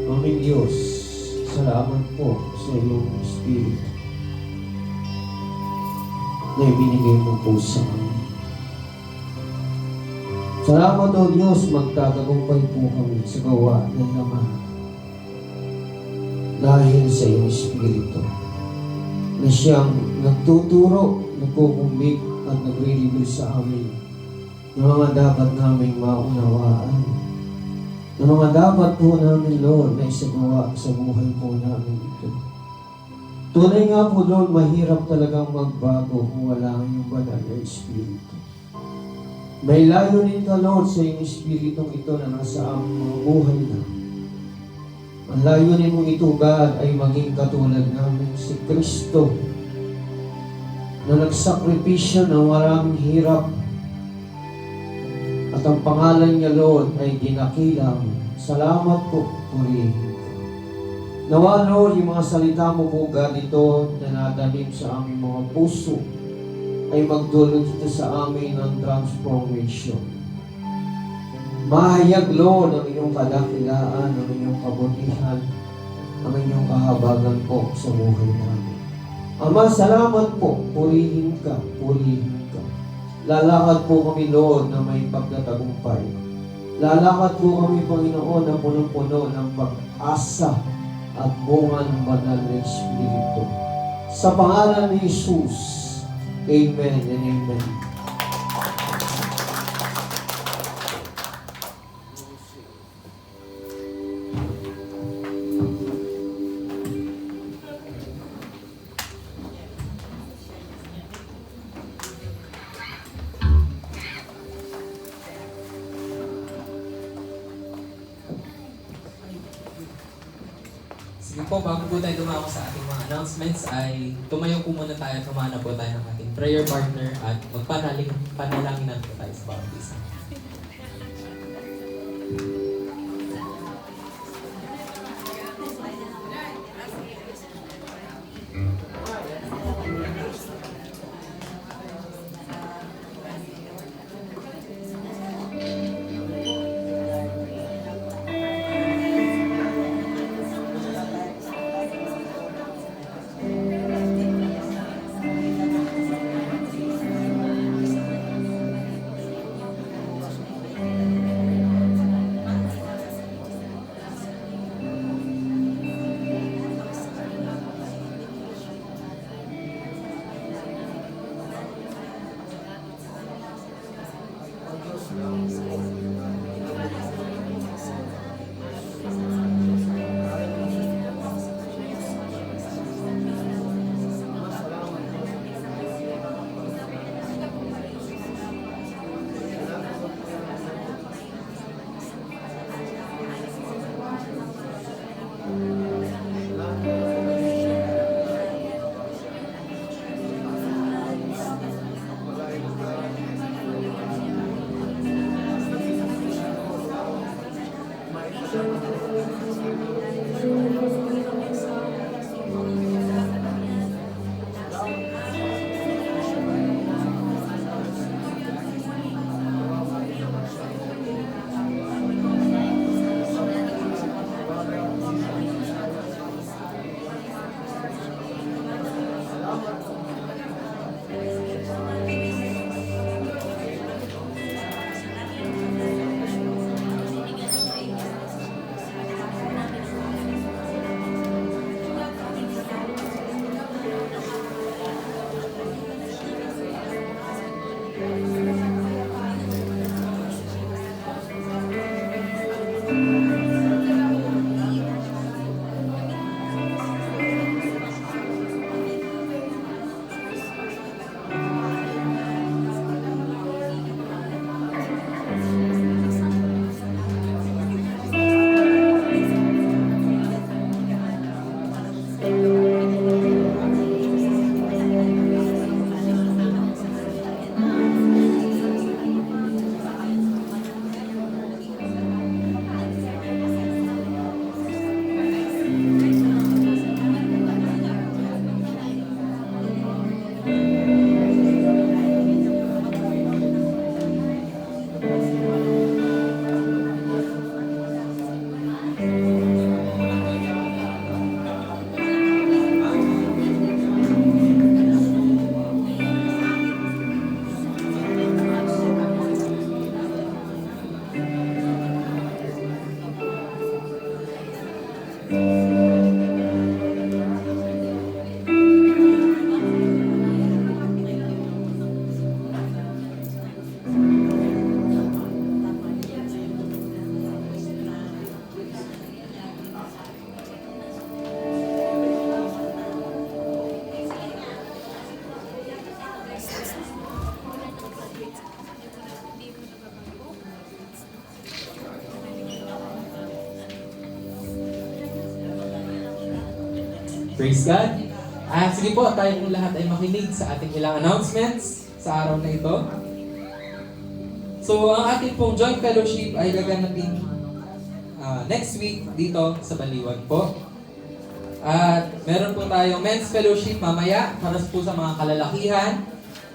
Aming Diyos, salamat po sa iyong Espiritu na ibinigay mo po sa amin. Salamat o Diyos, magtatagumpay po kami sa gawa ng laman dahil sa iyong Espiritu na siyang nagtuturo, nagkukumbik at nagre-reveal sa amin ng mga dapat naming maunawaan, ng mga dapat po namin, Lord, na isagawa sa buhay po namin ito. Tunay nga po, Lord, mahirap talagang magbago kung wala yung banal na Espiritu. May layunin ka, Lord, sa iyong Espiritong ito na nasa aming mga buhay na. Ang layunin mong ito, God, ay maging katulad namin si Kristo na nagsakripisyo ng maraming hirap at ang pangalan niya, Lord, ay dinakilang. Salamat po, purihin ka. Nawa, Lord, yung mga salita mo po, God, ito na nadalim sa aming mga puso ay magdulot ito sa amin ng transformation. Mahayag, Lord, ang iyong kadakilaan, ang iyong kabutihan, ang iyong kahabagan po sa buhay namin. Ama, salamat po. Purihin ka, purihin ka. Lalakad po kami, Lord, na may pagtatagumpay. Lalakad po kami, Panginoon, na punong-puno ng pag-asa at bunga ng banal na Espiritu. Sa pangalan ni Jesus, Amen and Amen. Sige po, bago po tayo dumako sa ating mga announcements ay tumayo po muna tayo at humana po tayo ng ating prayer partner at panalaginan po tayo sa bawat isa. Praise God. Sige po, tayo pong lahat ay makinig sa ating ilang announcements sa araw na ito. So, ang ating pong joint fellowship ay gaganapin next week dito sa Baliwag po. At meron po tayong men's fellowship mamaya para po sa mga kalalakihan.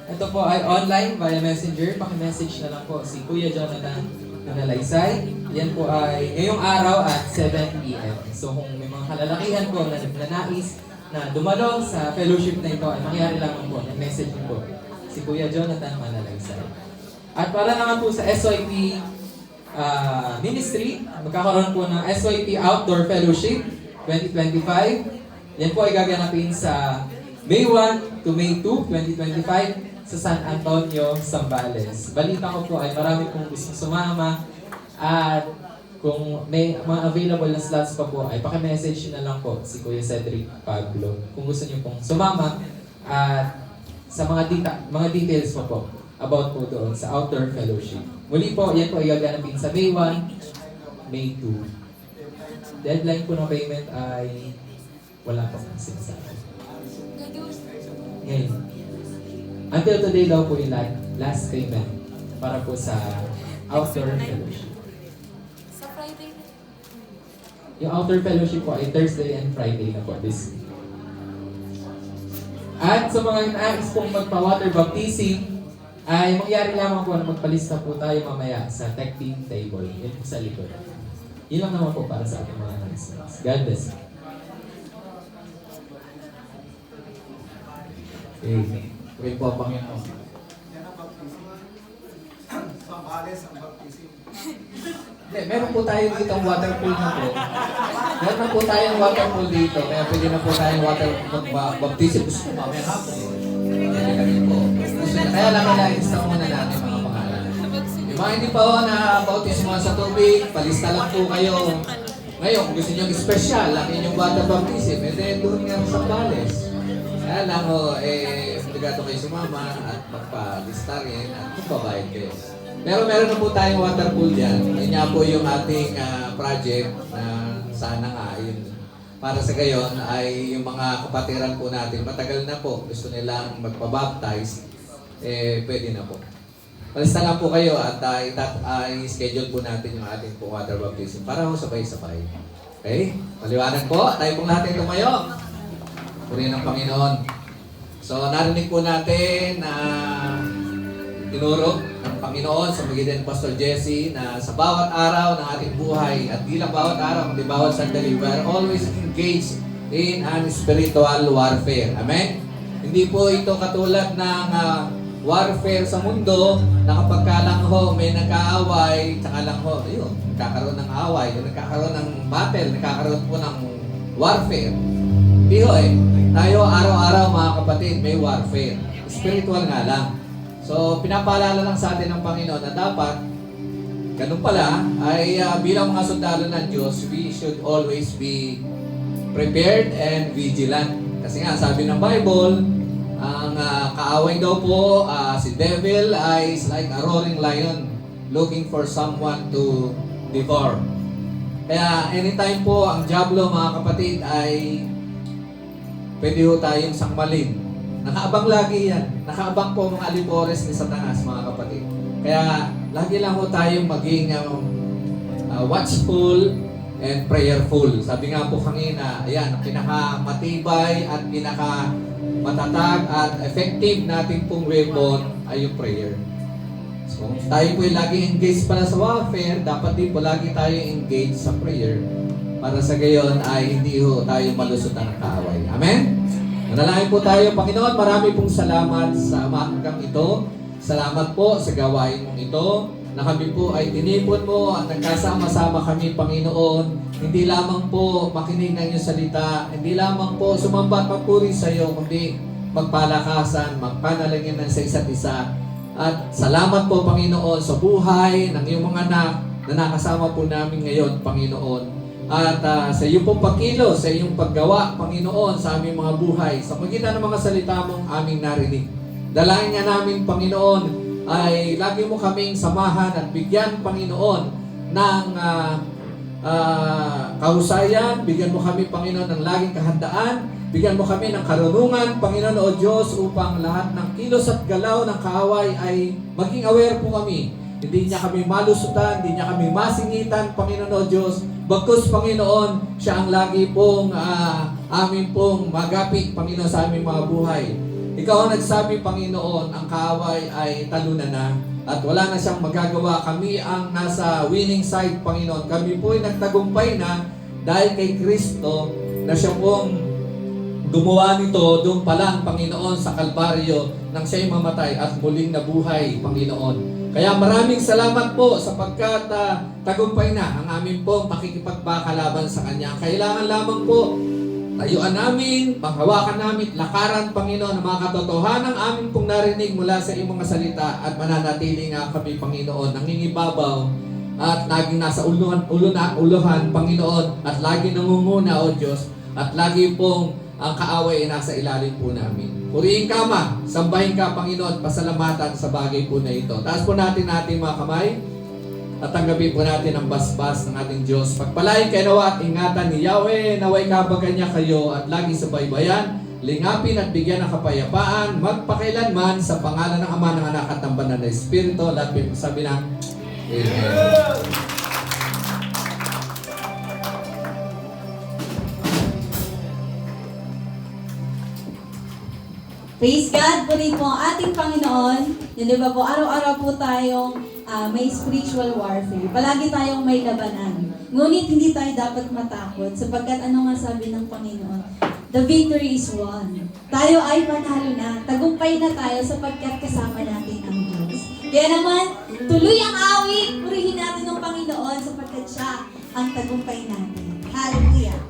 Ito po ay online via messenger. Paki-message na lang po si Kuya Jonathan Nalaysay. Yan po ay ngayong araw at 7 p.m. So kung may mga kalalakihan po na nais na dumalo sa fellowship na ito, ay mangyari lamang po, nag-message niyo po si Kuya Jonathan Manalaysay. At para naman po sa SYP Ministry, magkakaroon po ng SYP Outdoor Fellowship 2025. Yan po ay gaganapin sa May 1 to May 2, 2025 sa San Antonio, Zambales. Balita ko po ay marami pong gustong sumama at kung may mga available na slots pa po ay paki-message na lang po si Kuya Cedric Pablo kung gusto niyo pong sumama at sa mga details po about po doon sa Outdoor Fellowship. Muli po, yan po ay gaganapin sa May 1, May 2. Deadline po ng payment ay wala pa pong sinasabi. Ngayon, until today daw po yung last payment para po sa Outdoor Fellowship. Sa Friday na. Yung Outdoor Fellowship po ay Thursday and Friday na po this week. At sa mga nais pong magpa-water baptism, ay mangyari lamang po na magpalista po tayo mamaya sa tech team table. Yan po sa likod. Yun lang naman po para sa ating mga announcements. God bless you. Amen. Pray po, Panginoon. Meron po tayo dito ang water pool na po. Meron na po tayong water pool dito. Kaya pwede na po tayong water baptism. Gusto ko mamaya hapon. Pwede kami po. Kaya lang nalagis na muna natin mga pangalan. Yung mga hindi pa na bautismo sa tubig, palista lang po kayo. Ngayon, kung gusto nyo special, ang inyong water baptism, then doon nga sa Zambales. Kaya lang obligado kayo sumama at magpa-lista rin at magbabayad kayo. Pero meron na po tayong water pool dyan. Yun nga po yung ating project na sana nga yun. Para sa gayon ay yung mga kapatiran po natin, matagal na po, gusto nilang magpabaptize, pwede na po. Palista lang po kayo at i-schedule po natin yung ating po water baptism para ho sabay-sabay. Okay? Paliwanag po, tayo pong lahat ay tumayo. Purihin ng Panginoon. So narinig po natin na tinuro ng Panginoon sa magitan ni Pastor Jesse na sa bawat araw ng ating buhay at di lang bawat araw, kundi bawat sandali, we are always engaged in an spiritual warfare. Amen? Hindi po ito katulad ng warfare sa mundo na kapag lang ho may nagkaaway, tsaka lang ho, ayun, nagkakaroon ng away, nagkakaroon ng battle, nagkakaroon po ng warfare. Hindi ho tayo araw-araw mga kapatid may warfare. Spiritual nga lang. So, pinapaalala lang sa atin ng Panginoon na dapat, ganun pala, ay bilang mga sundalo ng Diyos, we should always be prepared and vigilant. Kasi nga, sabi ng Bible, ang kaaway daw po, si devil ay is like a roaring lion looking for someone to devour. Kaya anytime po ang diablo mga kapatid ay pwede ho tayong sangmalin. Nakaabang lagi yan. Nakaabang po mga alipores ni Satanas, mga kapatid. Kaya lagi lang po tayong maging watchful and prayerful. Sabi nga po kanina, ayan, ang pinakamatibay at pinakamatatag at effective natin pong weapon ay yung prayer. So, tayo po yung lagi engaged pala sa warfare, dapat din po lagi tayo engaged sa prayer para sa gayon ay hindi ho tayo malusutan ng kaaway. Amen? Manalangin po tayo, Panginoon, marami pong salamat sa umagang ito. Salamat po sa gawain mong ito na kami po ay tinipon mo at nagkasama-sama kami, Panginoon, hindi lamang po makinig ng iyong salita, hindi lamang po sumamba at magpuri sa iyo, kundi magpalakasan, magpanalangin sa isa't isa. At salamat po, Panginoon, sa buhay ng iyong mga anak na nakasama po namin ngayon, Panginoon. At sa iyong pong pagkilos, sa iyong paggawa, Panginoon, sa aming mga buhay, sa pagitan ng mga salita mong aming narinig. Dalangin nga namin, Panginoon, ay lagi mo kaming samahan at bigyan, Panginoon, ng kahusayan. Bigyan mo kami, Panginoon, ng laging kahandaan. Bigyan mo kami ng karunungan, Panginoon o Diyos, upang lahat ng kilos at galaw ng kaaway ay maging aware po kami. Hindi niya kami malusutan, hindi niya kami masingitan, Panginoon o Diyos. Bagkus, Panginoon, siya ang lagi pong amin pong magapit, Panginoon, sa aming mga buhay. Ikaw ang nagsabi, Panginoon, ang kaaway ay talunan na at wala na siyang magagawa. Kami ang nasa winning side, Panginoon. Kami po ay nagtagumpay na dahil kay Kristo na siya pong gumawa nito doon pa lang, Panginoon, sa Kalbaryo nang siya'y mamatay at muling nabuhay, Panginoon. Kaya maraming salamat po sapagkat tagumpay na ang aming pong pakikipagbakalaban sa Kanya. Kailangan lamang po tayuan namin, panghawakan namin, lakaran, Panginoon, ang mga katotohanan ng aming pong narinig mula sa iyong mga salita at mananatili nga kami, Panginoon, nangingibabaw at laging nasa uluhan, Panginoon, at lagi nangunguna, O Diyos, at lagi pong ang kaaway ay nasa ilalim po namin. Purihin ka, Ma, sambahin ka, Panginoon, pasalamatan sa bagay po na ito. Taas po natin mga kamay at tanggapin po natin ang basbas ng ating Diyos. Pagpalain kayo nawa at ingatan ni Yahweh, naway kabagan niya kayo at lagi sa baybayan, lingapin at bigyan ng kapayapaan, magpakailanman sa pangalan ng Ama, ng Anak at ng Banal na Espiritu. Lahat po sabi ng Amen. Praise God, puri po ang ating Panginoon. Yan, di ba po, araw-araw po tayong may spiritual warfare. Palagi tayong may labanan. Ngunit hindi tayo dapat matakot sapagkat ano nga sabi ng Panginoon? The victory is won. Tayo ay panalo na. Tagumpay na tayo sapagkat kasama natin ang Diyos. Kaya naman, tuloy ang awit. Purihin natin ng Panginoon sapagkat siya ang tagumpay natin. Hallelujah!